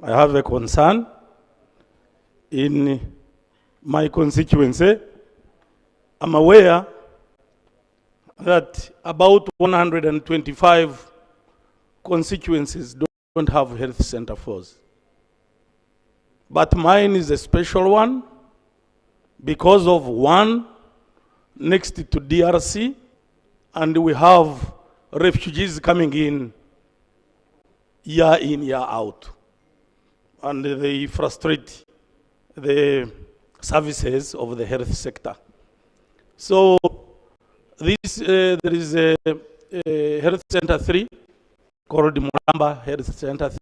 I have a concern in my constituency. I'm aware that about 125 constituencies don't have health center force. But mine is a special one because of one next to DRC, and we have refugees coming in, year out. And they frustrate the services of the health sector. So there is a health center 3 called Muramba Health Center 3.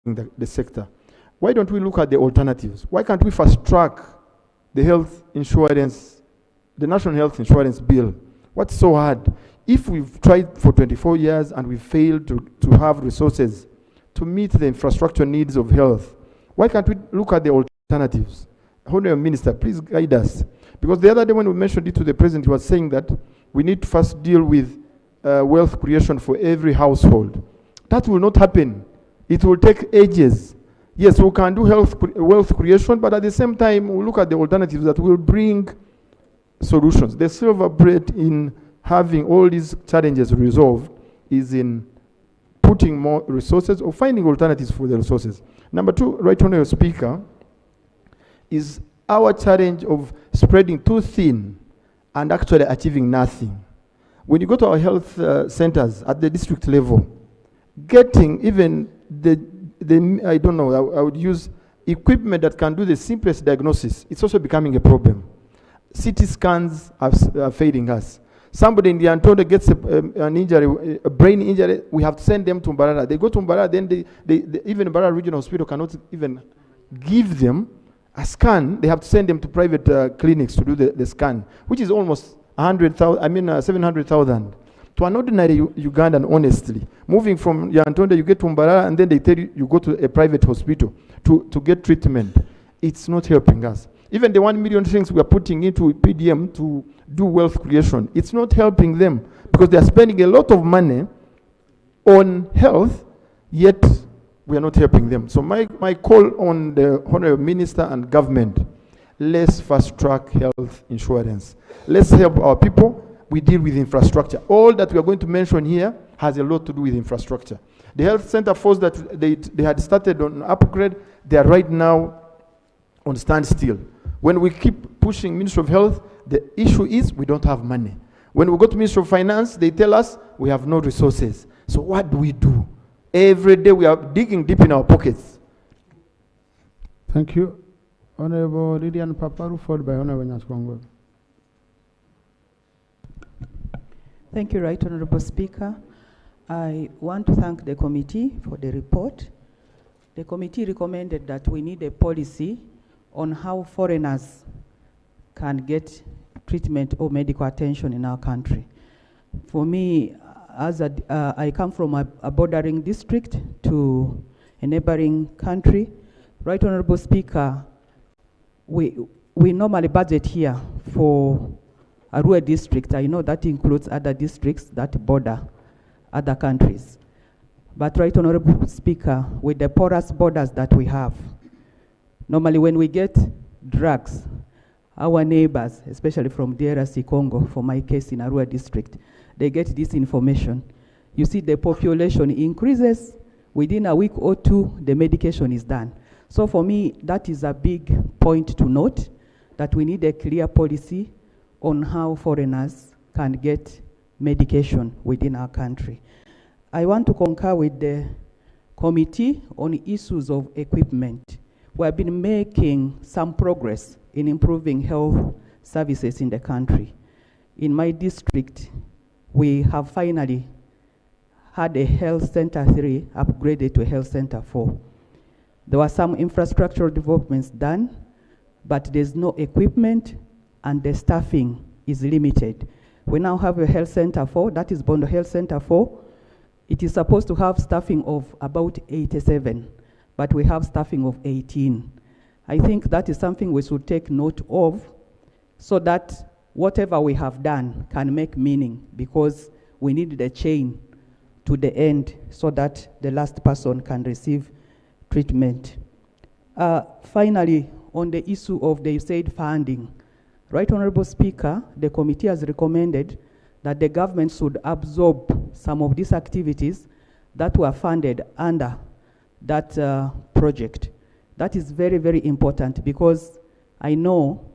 the sector. Why don't we look at the alternatives? Why can't we fast track the health insurance, the national health insurance bill? What's so hard? If we've tried for 24 years and we've failed to have resources to meet the infrastructure needs of health, why can't we look at the alternatives? Honourable Minister, please guide us. Because the other day when we mentioned it to the President, he was saying that we need to first deal with wealth creation for every household. That will not happen. It will take ages. Yes, we can do wealth creation, but at the same time, we'll look at the alternatives that will bring solutions. The silver bullet in having all these challenges resolved is in putting more resources or finding alternatives for the resources. Number two, Right Honourable Speaker, is our challenge of spreading too thin and actually achieving nothing. When you go to our health centers at the district level, getting even I don't know, I would use equipment that can do the simplest diagnosis. It's also becoming a problem. CT scans are failing us. Somebody in the Antonda gets an injury, a brain injury, we have to send them to Mbarara. They go to Mbarara, then even Mbarara Regional Hospital cannot even give them a scan. They have to send them to private clinics to do the scan, which is almost 700,000. To an ordinary Ugandan, honestly, moving from Yantonda, you get to Mbarara, and then they tell you, you go to a private hospital to get treatment. It's not helping us. Even the 1 million things we are putting into PDM to do wealth creation, it's not helping them because they are spending a lot of money on health, yet we are not helping them. So my call on the Honourable Minister and government, let's fast track health insurance. Let's help our people. We deal with infrastructure. All that we are going to mention here has a lot to do with infrastructure. The health center force that they had started on upgrade, they are right now on standstill. When we keep pushing Ministry of Health, the issue is we don't have money. When we go to Ministry of Finance, they tell us we have no resources. So what do we do? Every day we are digging deep in our pockets. Thank you. Honorable Lydian Paparu, followed by Honorable Nyaskwangwe. Thank you, Right Honorable Speaker. I want to thank the committee for the report. The committee recommended that we need a policy on how foreigners can get treatment or medical attention in our country. For me, as I come from a bordering district to a neighboring country, Right Honorable Speaker, we normally budget here for Arua district. I know that includes other districts that border other countries. But Right Honorable Speaker, with the porous borders that we have, normally when we get drugs, our neighbors, especially from DRC Congo, for my case in Arua district, they get this information. You see the population increases, within a week or two, the medication is done. So for me, that is a big point to note, that we need a clear policy on how foreigners can get medication within our country. I want to concur with the committee on issues of equipment. We have been making some progress in improving health services in the country. In my district, we have finally had a health center 3 upgraded to a health center 4. There were some infrastructural developments done, but there's no equipment and the staffing is limited. We now have a health center 4, that is Bondo Health Center 4. It is supposed to have staffing of about 87, but we have staffing of 18. I think that is something we should take note of so that whatever we have done can make meaning, because we need the chain to the end so that the last person can receive treatment. Finally, on the issue of the USAID funding, Right Honorable Speaker, the committee has recommended that the government should absorb some of these activities that were funded under that project. That is very, very important, because I know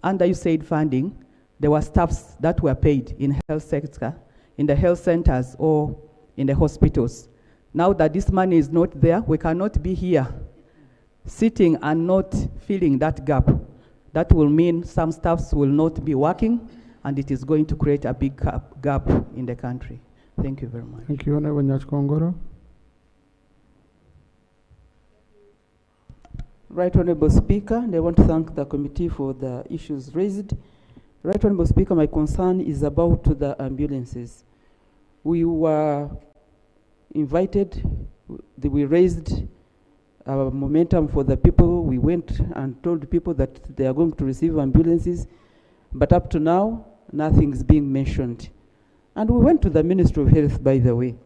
under USAID funding, there were staffs that were paid in health sector, in the health centers or in the hospitals. Now that this money is not there, we cannot be here sitting and not filling that gap. That will mean some staffs will not be working, and it is going to create a big gap in the country. Thank you very much. Thank you, Honorable Nyachkongoro. Right Honourable Speaker, and I want to thank the committee for the issues raised. Right Honourable Speaker, my concern is about the ambulances. We were invited, we raised momentum for the people. We went and told people that they are going to receive ambulances, but up to now, nothing is being mentioned. And we went to the Ministry of Health, by the way.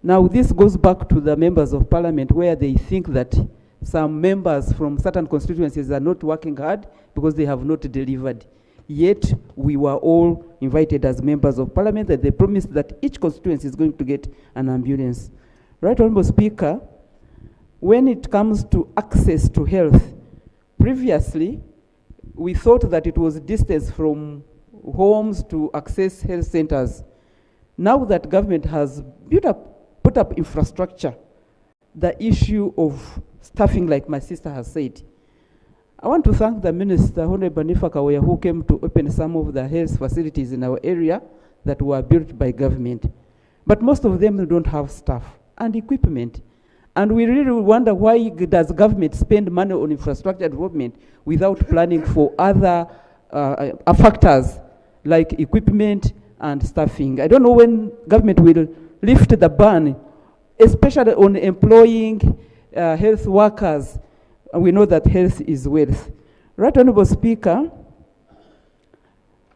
Now, this goes back to the members of parliament, where they think that some members from certain constituencies are not working hard because they have not delivered. Yet, we were all invited as members of parliament, and they promised that each constituency is going to get an ambulance. Right Honourable Speaker, when it comes to access to health, previously, we thought that it was distance from homes to access health centers. Now that government has put up infrastructure, the issue of staffing, like my sister has said, I want to thank the Minister, Honorable Nifa Kawaya, who came to open some of the health facilities in our area that were built by government. But most of them don't have staff and equipment. And we really wonder, why does government spend money on infrastructure development without planning for other factors like equipment and staffing? I don't know when government will lift the ban, especially on employing health workers. And we know that health is wealth. Right Honourable Speaker,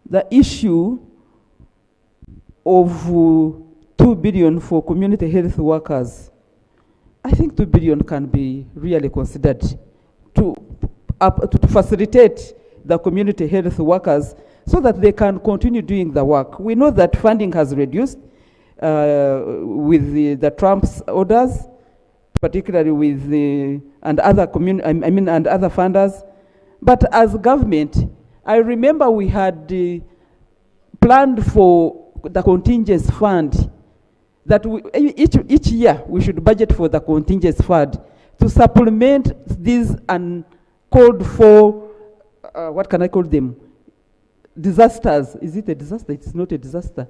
the issue of 2 billion for community health workers, I think 2 billion can be really considered to facilitate the community health workers so that they can continue doing the work. We know that funding has reduced with the Trump's orders, particularly with the and other and other funders. But as government, I remember we had planned for the contingency fund, that each year we should budget for the contingency fund to supplement these uncalled for, what can I call them? Disasters. Is it a disaster? It's not a disaster.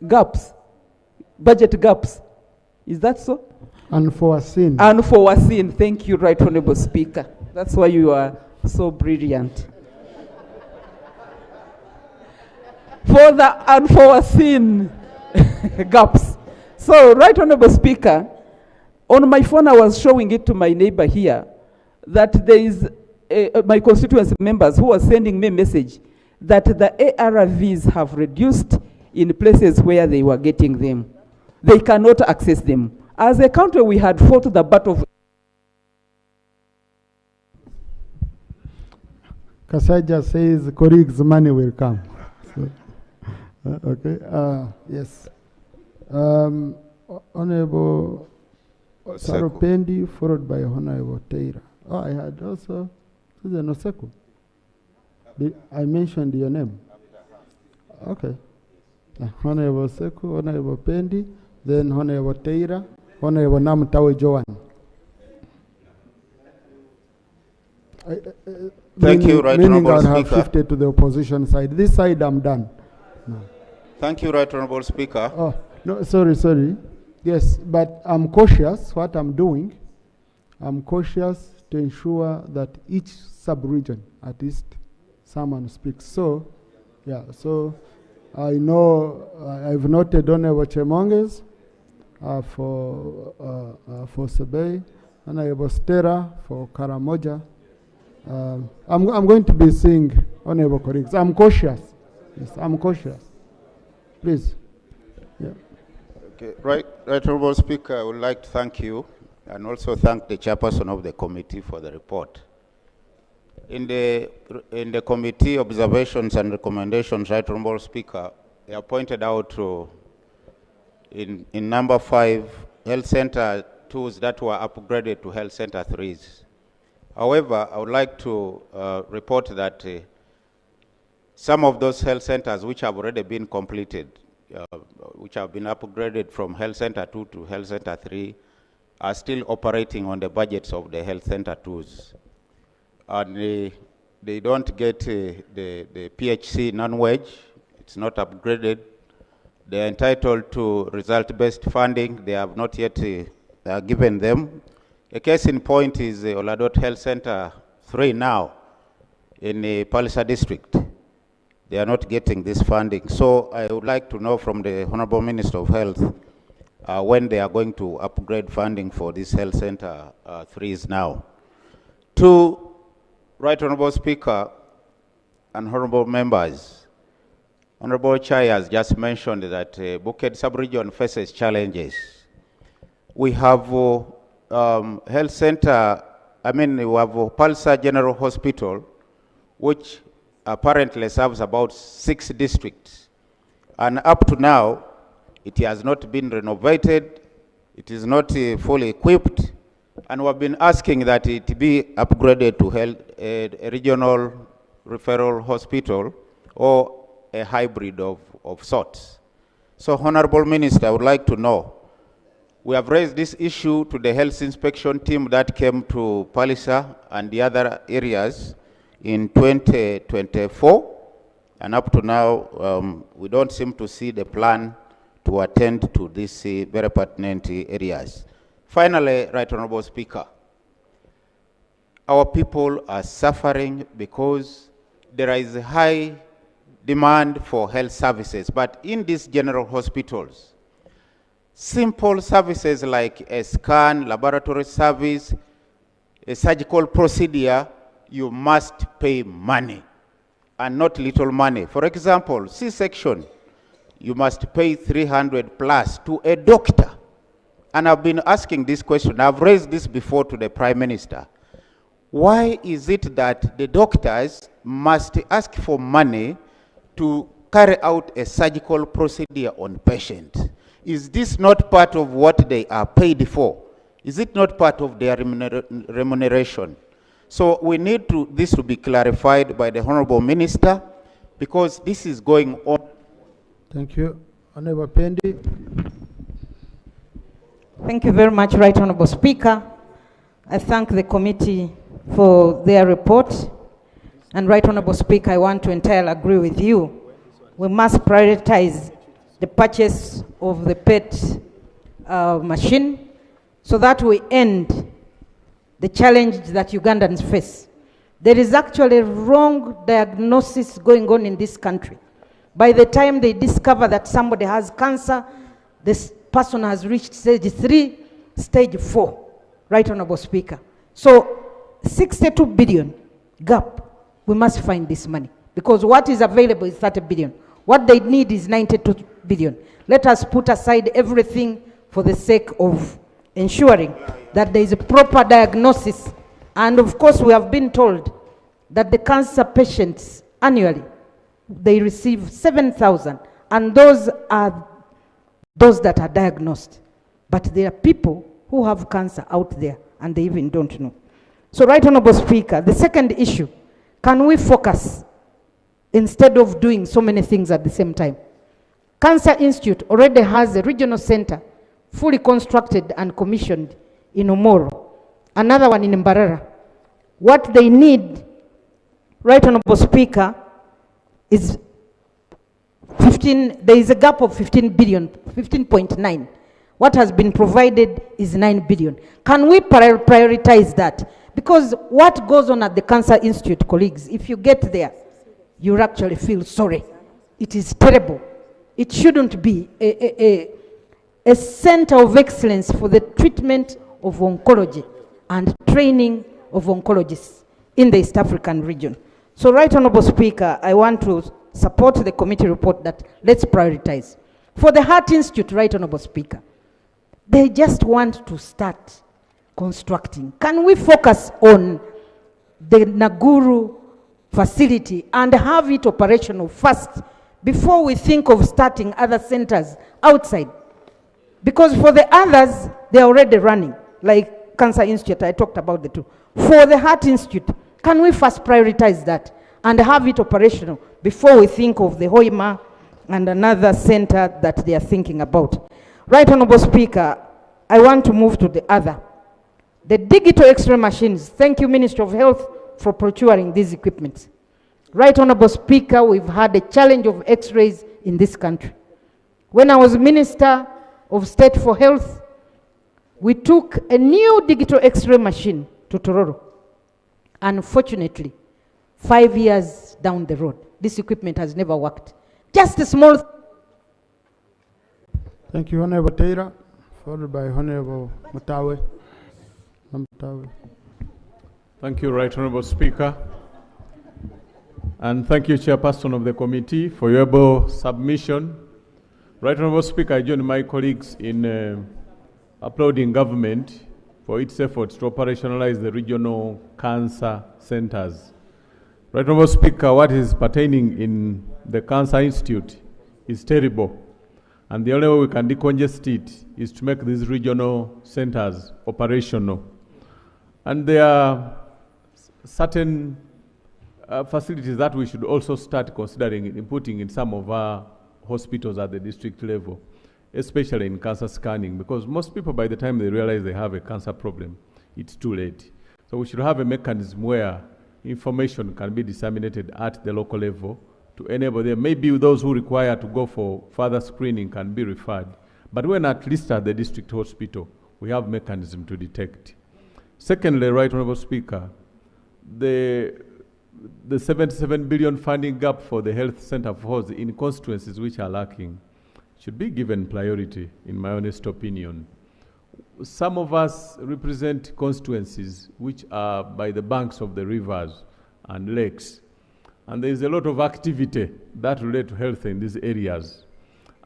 Gaps. Budget gaps. Is that so? Unforeseen. Unforeseen. Thank you, Right Honourable Speaker. That's why you are so brilliant. For the unforeseen gaps. So, Right Honourable Speaker, on my phone I was showing it to my neighbor here that there is my constituency members who are sending me a message that the ARVs have reduced in places where they were getting them. They cannot access them. As a country, we had fought the battle of... Kasaja says colleagues' money will come. So, okay, yes. Honorable Saropendi, followed by Honorable Teira. Oh, I had also Susan Oseku. I mentioned your name. Okay. Honorable Seku, Honorable Pendi, then Honorable Teira, Honorable Namtawe Joan. Thank you, Right Honourable Meaning I Speaker. have shifted to the opposition side. This side I'm done. No. Thank you, Right Honourable Speaker. Oh, no, sorry. Yes, but I'm cautious what I'm doing. I'm cautious to ensure that each sub-region, at least someone speaks. So, yeah, so I know I've noted Honorable Chemonges for Sebei, Honorable Stera for Karamoja. I'm going to be seeing Honorable colleagues. I'm cautious. Yes, I'm cautious. Please. Yeah. Okay. Right Honourable Speaker, I would like to thank you and also thank the chairperson of the committee for the report. In the committee observations and recommendations, Right Honourable Speaker, they are pointed out to in number 5, health center 2s that were upgraded to health center 3s. However, I would like to report that some of those health centers which have already been completed, which have been upgraded from health center 2 to health center 3, are still operating on the budgets of the health center 2s. And they don't get the PHC non-wage. It's not upgraded. They are entitled to result-based funding. They have not yet given them. A case in point is the Oladot Health Center 3 now in the Palisa district. They are not getting this funding. So I would like to know from the Honorable Minister of Health when they are going to upgrade funding for this health center 3s now. To Right Honorable Speaker and Honorable Members, Honorable Chai has just mentioned that Bukit sub-region faces challenges. We have health center, we have Palisa General Hospital, which apparently serves about 6 districts. And up to now, it has not been renovated, it is not fully equipped, and we've been asking that it be upgraded to a regional referral hospital or a hybrid of sorts. So, Honorable Minister, I would like to know, we have raised this issue to the health inspection team that came to Palisa and the other areas in 2024, and up to now, we don't seem to see the plan to attend to these very pertinent areas. Finally, Right Honorable Speaker, our people are suffering because there is a high demand for health services, but in these general hospitals, simple services like a scan, laboratory service, a surgical procedure, you must pay money, and not little money. For example, C-section, you must pay 300 plus to a doctor. And I've been asking this question, I've raised this before to the Prime Minister. Why is it that the doctors must ask for money to carry out a surgical procedure on patients? Is this not part of what they are paid for? Is it not part of their remuneration? So we need this to be clarified by the Honorable Minister, because this is going on. Thank you. Honorable Pendi. Thank you very much, Right Honorable Speaker. I thank the committee for their report. And Right Honorable Speaker, I want to entirely agree with you. We must prioritize the purchase of the PET machine so that we end the challenge that Ugandans face. There is actually wrong diagnosis going on in this country. By the time they discover that somebody has cancer, this person has reached stage 3, stage 4, Right Honorable Speaker. So 62 billion gap, we must find this money, because what is available is 30 billion. What they need is 92 billion. Let us put aside everything for the sake of ensuring that there is a proper diagnosis. And of course, we have been told that the cancer patients annually, they receive 7,000, and those are those that are diagnosed. But there are people who have cancer out there, and they even don't know. So, Right Honorable Speaker, the second issue, can we focus instead of doing so many things at the same time? Cancer Institute already has a regional center fully constructed and commissioned in Omoro, another one in Mbarara. What they need, Right Honorable Speaker, is 15, there is a gap of 15 billion, 15.9. What has been provided is 9 billion. Can we prioritize that? Because what goes on at the Cancer Institute, colleagues, if you get there, you actually feel sorry. It is terrible. It shouldn't be a center of excellence for the treatment of oncology and training of oncologists in the East African region. So, Right Honorable Speaker, I want to support the committee report that let's prioritize. For the Heart Institute, Right Honorable Speaker, they just want to start constructing. Can we focus on the Naguru facility and have it operational first before we think of starting other centers outside? Because for the others, they're already running, like Cancer Institute, I talked about the two. For the Heart Institute, can we first prioritize that and have it operational before we think of the Hoima and another center that they are thinking about? Right Honorable Speaker, I want to move to the other. The digital X-ray machines, thank you, Minister of Health, for procuring these equipments. Right Honorable Speaker, we've had a challenge of X-rays in this country. When I was Minister of State for Health, We took a new digital X-ray machine to Tororo. Unfortunately, 5 years down the road, this equipment has never worked. Just a small. Thank you, Honorable Taylor, followed by Honorable Matawe. Matawe. Thank you, Right Honorable Speaker. And thank you, Chairperson of the committee, for your able submission. Right Honorable Speaker, I join my colleagues in applauding government for its efforts to operationalize the regional cancer centers. Right Honorable Speaker, what is pertaining in the Cancer Institute is terrible. And the only way we can decongest it is to make these regional centers operational. And there are certain facilities that we should also start considering in putting in some of our hospitals at the district level, especially in cancer scanning, because most people, by the time they realize they have a cancer problem, it's too late. So we should have a mechanism where information can be disseminated at the local level to enable them. Maybe those who require to go for further screening can be referred. But when at least at the district hospital, we have mechanism to detect. Secondly, Right Honorable Speaker, the 77 billion funding gap for the health center for hosts in constituencies which are lacking should be given priority, in my honest opinion. Some of us represent constituencies which are by the banks of the rivers and lakes. And there is a lot of activity that relates to health in these areas.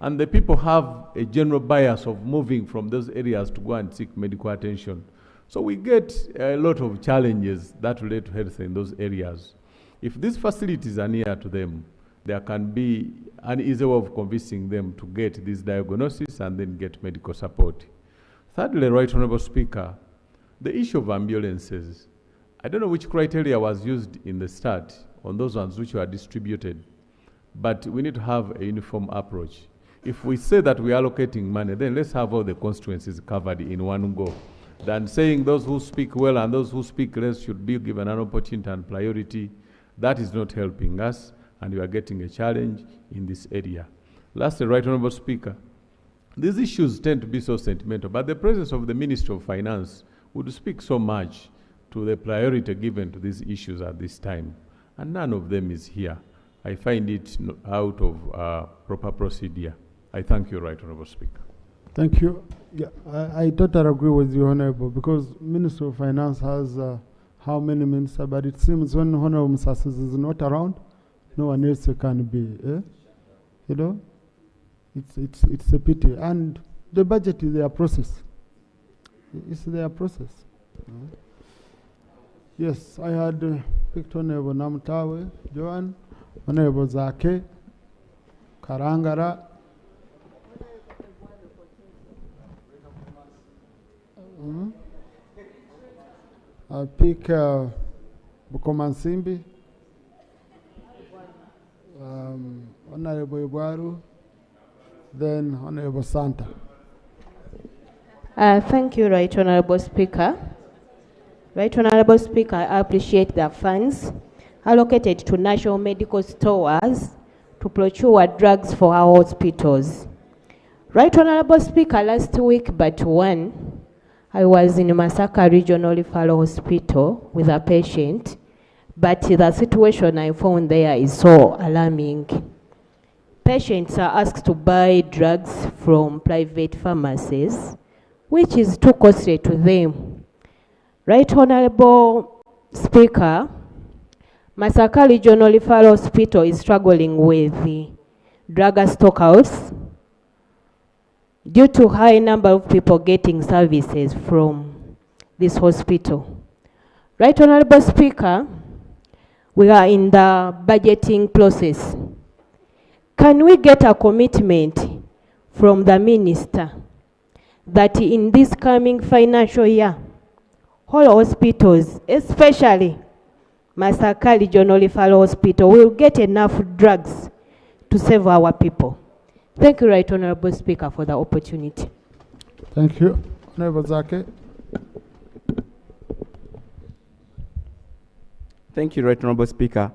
And the people have a general bias of moving from those areas to go and seek medical attention. So we get a lot of challenges that relate to health in those areas. If these facilities are near to them, there can be an easy way of convincing them to get this diagnosis and then get medical support. Thirdly, Right Honorable Speaker, the issue of ambulances. I don't know which criteria was used in the start on those ones which were distributed, but we need to have a uniform approach. If we say that we are allocating money, then let's have all the constituencies covered in one go, than saying those who speak well and those who speak less should be given an opportunity and priority. That is not helping us, and we are getting a challenge in this area. Lastly, Right Honorable Speaker, these issues tend to be so sentimental, but the presence of the Minister of Finance would speak so much to the priority given to these issues at this time, and none of them is here. I find it out of proper procedure. I thank you, Right Honorable Speaker. Thank you. Yeah, I totally agree with you, Honorable, because Minister of Finance has how many ministers, but it seems when Honorable Msasas is not around, no one else can be. You know, it's a pity. And the budget is their process. It's their process. Yes, I had picked Honorable Namtawe, Joan, Honorable Zake, Karangara. I'll pick Bukomansimbi, Honorable Ibuaru, then Honorable Santa. Thank you, Right Honorable Speaker. Right Honorable Speaker, I appreciate the funds allocated to national medical stores to procure drugs for our hospitals. Right Honorable Speaker, last week but one, I was in Masaka Regional Referral Hospital with a patient, but the situation I found there is so alarming. Patients are asked to buy drugs from private pharmacies, which is too costly to them. Right Honorable Speaker, Masaka Regional Referral Hospital is struggling with the drug stockouts due to high number of people getting services from this hospital. Right Honorable Speaker, we are in the budgeting process. Can we get a commitment from the Minister that in this coming financial year, all hospitals, especially Masaka Regional Referral Hospital, will get enough drugs to save our people? Thank you, Right Honorable Speaker, for the opportunity. Thank you. Honorable Zake. Thank you, Right Honorable Speaker.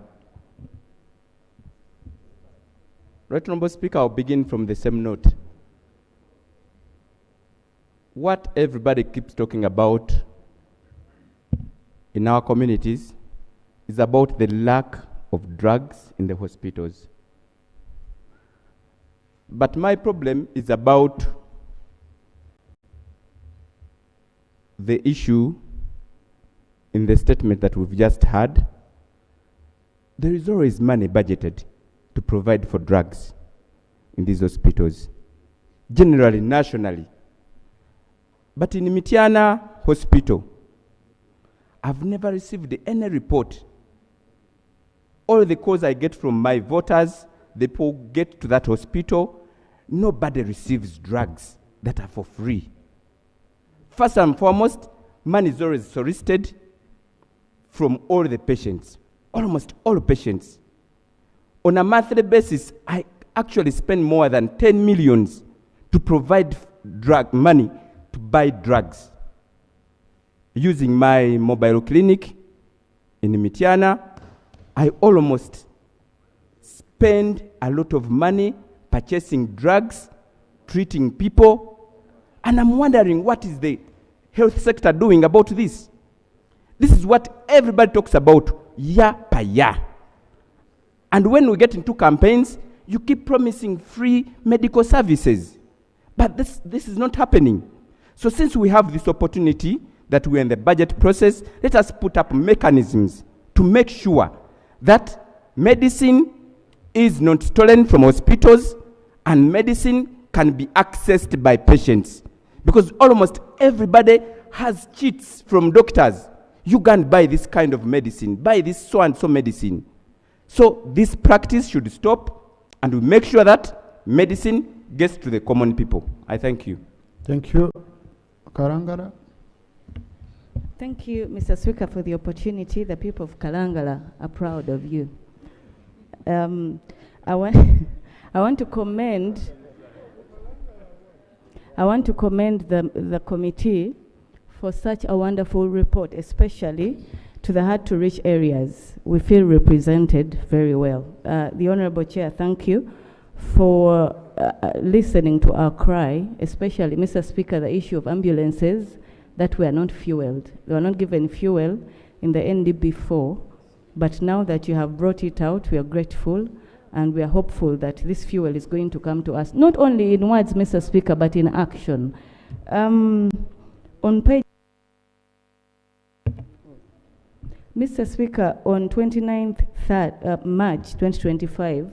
Right Honorable Speaker, I'll begin from the same note. what everybody keeps talking about in our communities is about the lack of drugs in the hospitals. But my problem is about the issue in the statement that we've just had. There is always money budgeted to provide for drugs in these hospitals, generally, nationally. But in Mityana Hospital, I've never received any report. All the calls I get from my voters, the people get to that hospital, nobody receives drugs that are for free. First and foremost, money is always solicited from all the patients, almost all patients. On a monthly basis, I actually spend more than 10 million to provide drug money to buy drugs. Using my mobile clinic in Mityana, I almost spend a lot of money purchasing drugs, treating people, and I'm wondering what is the health sector doing about this? This is what everybody talks about, year by year. And when we get into campaigns, you keep promising free medical services. But this is not happening. So since we have this opportunity that we're in the budget process, let us put up mechanisms to make sure that medicine is not stolen from hospitals and medicine can be accessed by patients. Because almost everybody has cheats from doctors. You can't buy this kind of medicine, buy this so-and-so medicine. So this practice should stop, and we make sure that medicine gets to the common people. I thank you. Thank you. Kalangala. Thank you, Mr. Speaker, for the opportunity. The people of Kalangala are proud of you. I want to commend the committee for such a wonderful report, especially to the hard-to-reach areas. We feel represented very well. The Honorable Chair, thank you for listening to our cry, especially, Mr. Speaker, the issue of ambulances that were not fueled. They were not given fuel in the ND4, but now that you have brought it out, we are grateful and we are hopeful that this fuel is going to come to us, not only in words, Mr. Speaker, but in action. On page, Mr. Speaker, on 29th March 2025,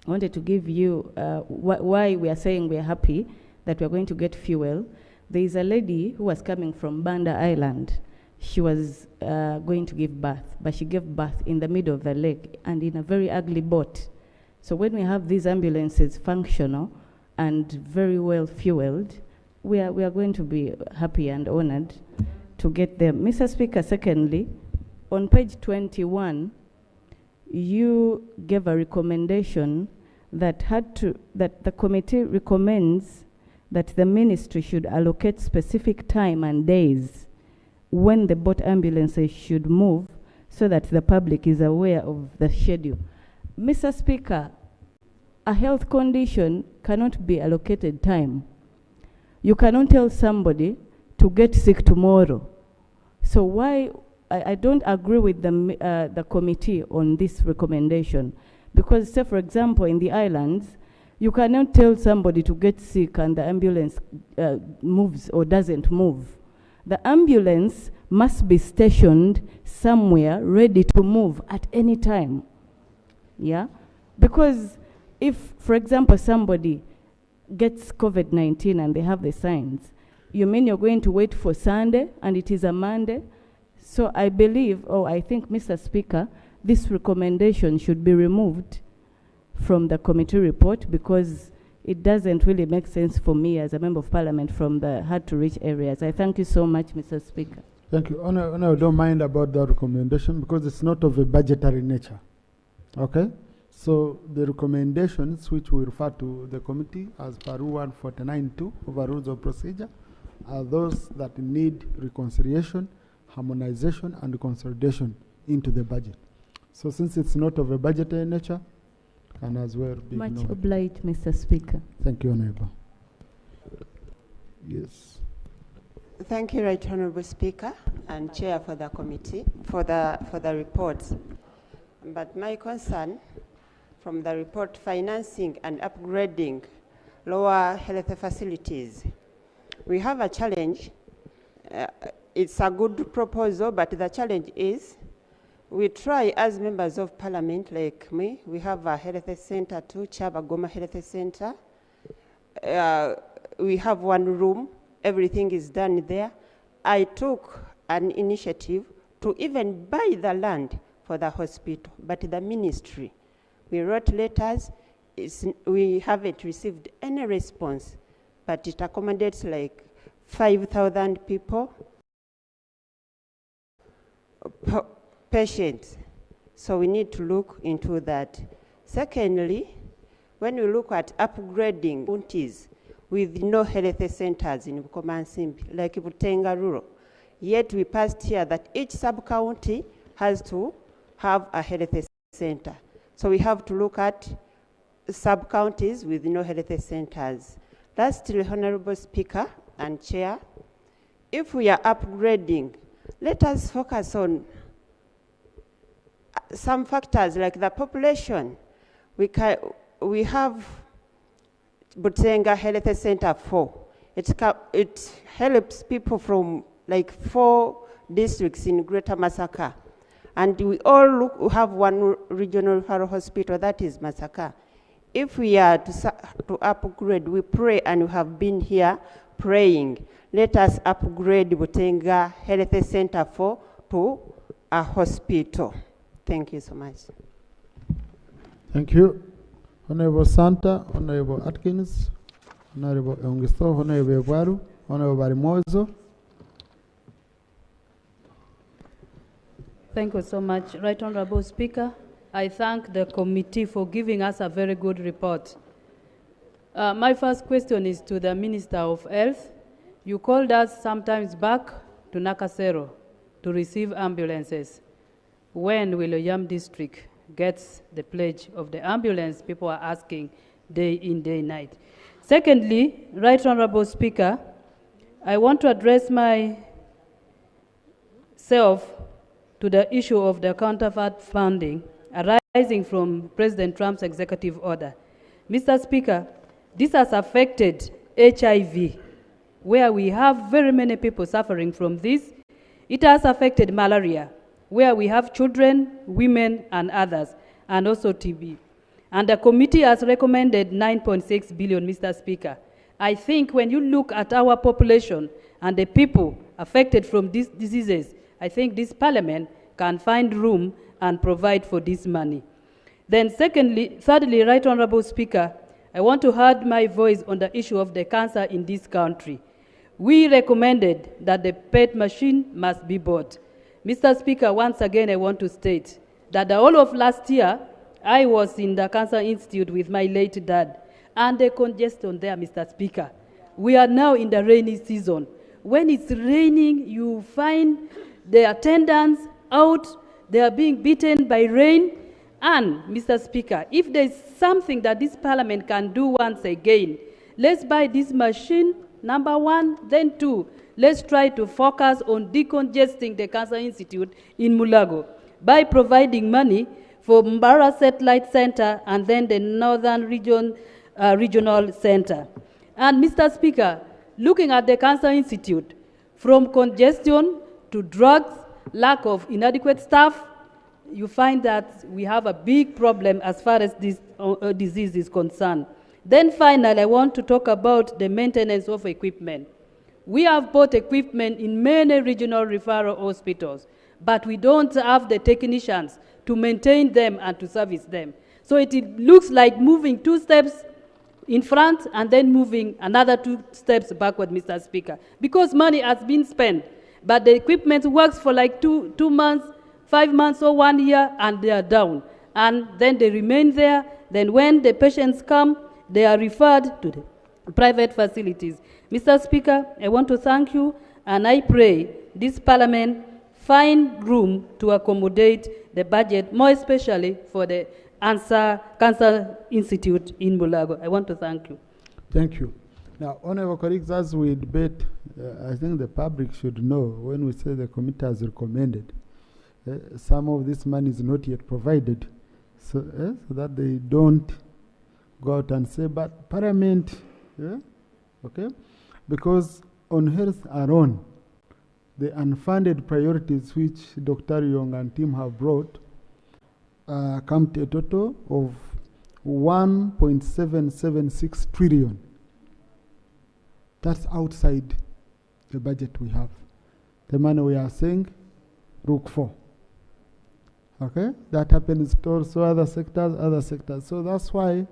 I wanted to give you why we are saying we are happy that we are going to get fuel. There is a lady who was coming from Banda Island. She was going to give birth, but she gave birth in the middle of the lake and in a very ugly boat. So when we have these ambulances functional and very well fueled, we are going to be happy and honored to get them. Mr. Speaker, secondly, on page 21, you gave a recommendation that the committee recommends that the ministry should allocate specific time and days when the boat ambulances should move so that the public is aware of the schedule. Mr. Speaker, a health condition cannot be allocated time. You cannot tell somebody to get sick tomorrow. So why, I don't agree with the committee on this recommendation. Because say, for example, in the islands, you cannot tell somebody to get sick and the ambulance moves or doesn't move. The ambulance must be stationed somewhere ready to move at any time. Yeah? Because if, for example, somebody gets COVID-19 and they have the signs, you mean you're going to wait for Sunday and it is a Monday? So I believe, I think, Mr. Speaker, this recommendation should be removed from the committee report because it doesn't really make sense for me as a member of parliament from the hard-to-reach areas. I thank you so much, Mr. Speaker. Thank you. I don't mind about that recommendation because it's not of a budgetary nature. Okay? So the recommendations which we refer to the committee as per Rule 149(2) of our rules of procedure are those that need reconciliation, harmonization, and consolidation into the budget. So since it's not of a budgetary nature, can as well be Much ignored. obliged, Mr. Speaker. Thank you, Honorable. Yes. Thank you, Right Honourable Speaker and Chair for the committee for the report. But my concern from the report, financing and upgrading lower health facilities. We have a challenge. It's a good proposal, but the challenge is we try as members of parliament like me. We have a health center too, Chabagoma Health Center. We have one room. Everything is done there. I took an initiative to even buy the land for the hospital, but the ministry, we wrote letters, we haven't received any response, but it accommodates like 5,000 people, patients. So we need to look into that. Secondly, when we look at upgrading counties with no health centers in Bukomansimbi, like Butenga Rural, yet we passed here that each sub-county has to have a health center. So we have to look at sub-counties with no health centers. Lastly, Honorable Speaker and Chair, if we are upgrading, let us focus on some factors like the population. We have Butenga Health Center 4. It helps people from like 4 districts in Greater Masaka. And we all have one regional referral hospital, that is Masaka. If we are to upgrade, we pray, and we have been here praying. Let us upgrade Butenga Health Center 4 to a hospital. Thank you so much. Thank you. Honorable Santa, Honorable Atkins, Honorable Ongisto, Honorable Waru, Honorable Barimozo. Thank you so much, Right Honourable Speaker. I thank the committee for giving us a very good report. My first question is to the Minister of Health. You called us sometimes back to Nakasero to receive ambulances. When will Yam District gets the pledge of the ambulance? People are asking day in, day night. Secondly, Right Honourable Speaker, I want to address myself to the issue of the counterfeit funding arising from President Trump's executive order. Mr. Speaker, this has affected HIV, where we have very many people suffering from this. It has affected malaria, where we have children, women, and others, and also TB. And the committee has recommended 9.6 billion, Mr. Speaker. I think when you look at our population and the people affected from these diseases, I think this parliament can find room and provide for this money. Then thirdly, Right Honourable Speaker, I want to add my voice on the issue of the cancer in this country. We recommended that the PET machine must be bought. Mr. Speaker, once again, I want to state that the whole of last year, I was in the Cancer Institute with my late dad, and the congestion there, Mr. Speaker. We are now in the rainy season. When it's raining, you find the attendants out, they are being beaten by rain. And, Mr. Speaker, if there's something that this parliament can do once again, let's buy this machine, number one, then two, let's try to focus on decongesting the Cancer Institute in Mulago by providing money for Mbara Satellite Center and then the Northern Regional Center. And, Mr. Speaker, looking at the Cancer Institute, from congestion to drugs, lack of inadequate staff, you find that we have a big problem as far as this disease is concerned. Then finally, I want to talk about the maintenance of equipment. We have bought equipment in many regional referral hospitals, but we don't have the technicians to maintain them and to service them. So it looks like moving 2 steps in front and then moving another 2 steps backward, Mr. Speaker, because money has been spent. But the equipment works for like 2 months, 5 months, or 1 year, and they are down. And then they remain there. Then when the patients come, they are referred to the private facilities. Mr. Speaker, I want to thank you, and I pray this parliament find room to accommodate the budget, more especially for the Cancer Institute in Mulago. I want to thank you. Thank you. Now, honorable colleagues, as we debate, I think the public should know when we say the committee has recommended, some of this money is not yet provided, so that they don't go out and say, but Parliament, okay? Because on health alone, the unfunded priorities which Dr. Young and team have brought come to a total of 1.776 trillion. That's outside the budget we have. The money we are saying, look for. Okay? That happens to also other sectors. So that's why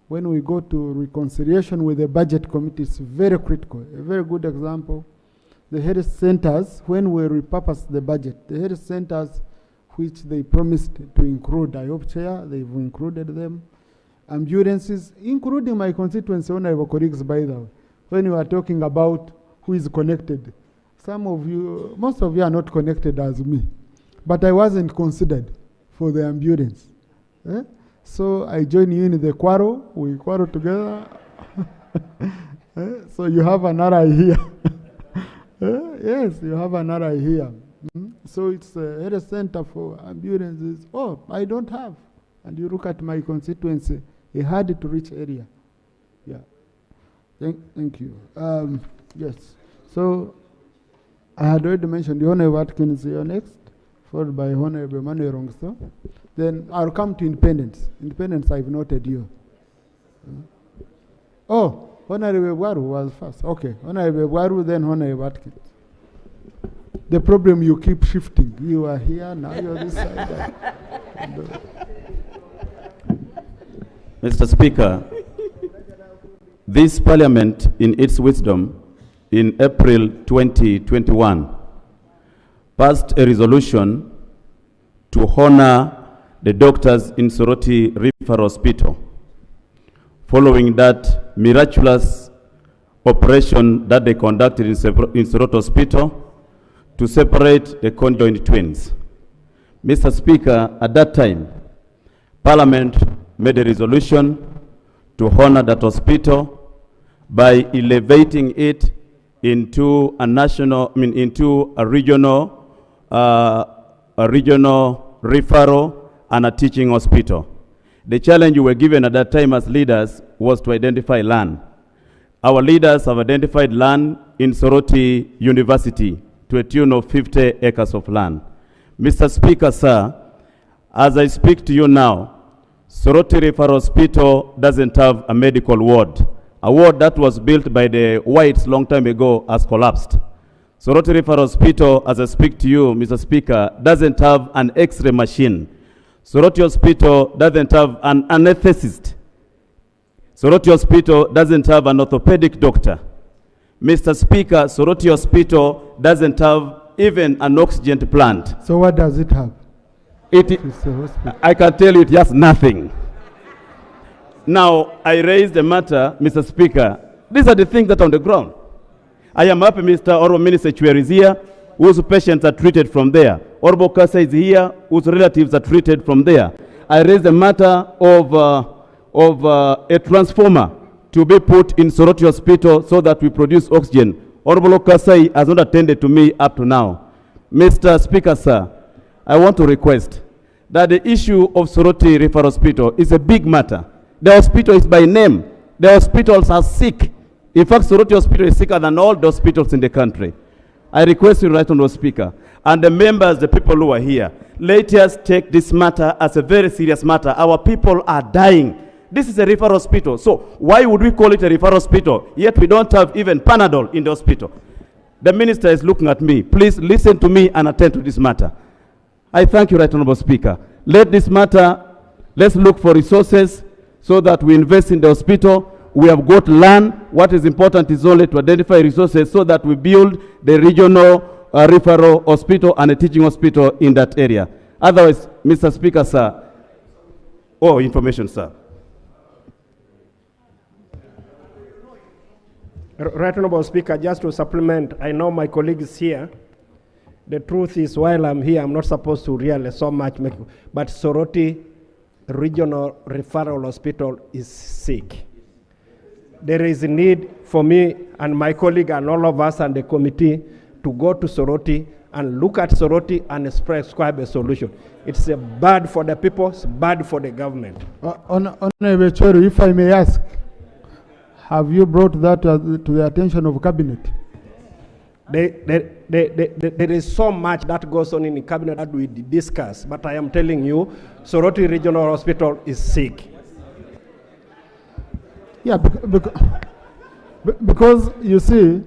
when we go to reconciliation with the budget committee, it's very critical. A very good example, the health centers, when we repurpose the budget, the health centers which they promised to include, I hope, Chair, they've included them. Ambulances, including my constituency, honorable colleagues, by the way, when you are talking about who is connected. Some of you, most of you are not connected as me, but I wasn't considered for the ambulance. So I join you in the quarrel, we quarrel together. So you have another here. Yes, you have another here. So it's a health center for ambulances. Oh, I don't have. And you look at my constituency, a hard to reach area. Yeah. Thank you. Yes. So I had already mentioned the Honorable Watkins here next, followed by Honorable Manuel Rongso. Then I'll come to independence. Independence, I've noted you. Oh, Honorable Waru was first. Okay, Honorable Waru, then Honorable Watkins. The problem, you keep shifting. You are here, now you're this side. Mr. Speaker, this Parliament, in its wisdom, in April 2021, passed a resolution to honor the doctors in Soroti Referral Hospital, following that miraculous operation that they conducted in Soroti Hospital to separate the conjoined twins. Mr. Speaker, at that time, Parliament made a resolution to honor that hospital by elevating it into a into a regional referral and a teaching hospital. The challenge we were given at that time as leaders was to identify land. Our leaders have identified land in Soroti University to a tune of 50 acres of land. Mr. Speaker, sir, as I speak to you now, Soroti Referral Hospital doesn't have a medical ward. A ward that was built by the whites long time ago has collapsed. Soroti Referral Hospital, as I speak to you, Mr. Speaker, doesn't have an X-ray machine. Soroti Hospital doesn't have an anesthetist. Soroti Hospital doesn't have an orthopedic doctor. Mr. Speaker, Soroti Hospital doesn't have even an oxygen plant. So what does it have? I can tell you it has nothing. Now, I raised the matter, Mr. Speaker. These are the things that are on the ground. I am happy Mr. Honorable Minister Chwer is here, whose patients are treated from there. Honorable Kasa is here, whose relatives are treated from there. I raised the matter of a transformer to be put in Soroti Hospital so that we produce oxygen. Honorable Kasai has not attended to me up to now. Mr. Speaker, sir, I want to request that the issue of Soroti Referral Hospital is a big matter. The hospital is by name. The hospitals are sick. In fact, Soroti Hospital is sicker than all the hospitals in the country. I request you, Right Honourable Speaker, and the members, the people who are here, let us take this matter as a very serious matter. Our people are dying. This is a referral hospital. So why would we call it a referral hospital, yet we don't have even Panadol in the hospital? The minister is looking at me. Please listen to me and attend to this matter. I thank you, Right Honourable Speaker. Let this matter, let's look for resources so that we invest in the hospital. We have got land. What is important is only to identify resources so that we build the regional referral hospital and a teaching hospital in that area. Otherwise, Mr. Speaker, sir, information, sir. Right Honourable Speaker, just to supplement, I know my colleagues here. The truth is, while I'm here, I'm not supposed to really so much make, but Soroti Regional Referral Hospital is sick. there is a need for me and my colleague and all of us and the committee to go to Soroti and look at Soroti and prescribe a solution. It's bad for the people, it's bad for the government. Honorable Choru, if I may ask, have you brought that to the attention of cabinet? There is so much that goes on in the cabinet that we discuss, but I am telling you, Soroti Regional Hospital is sick. Yeah, because you see,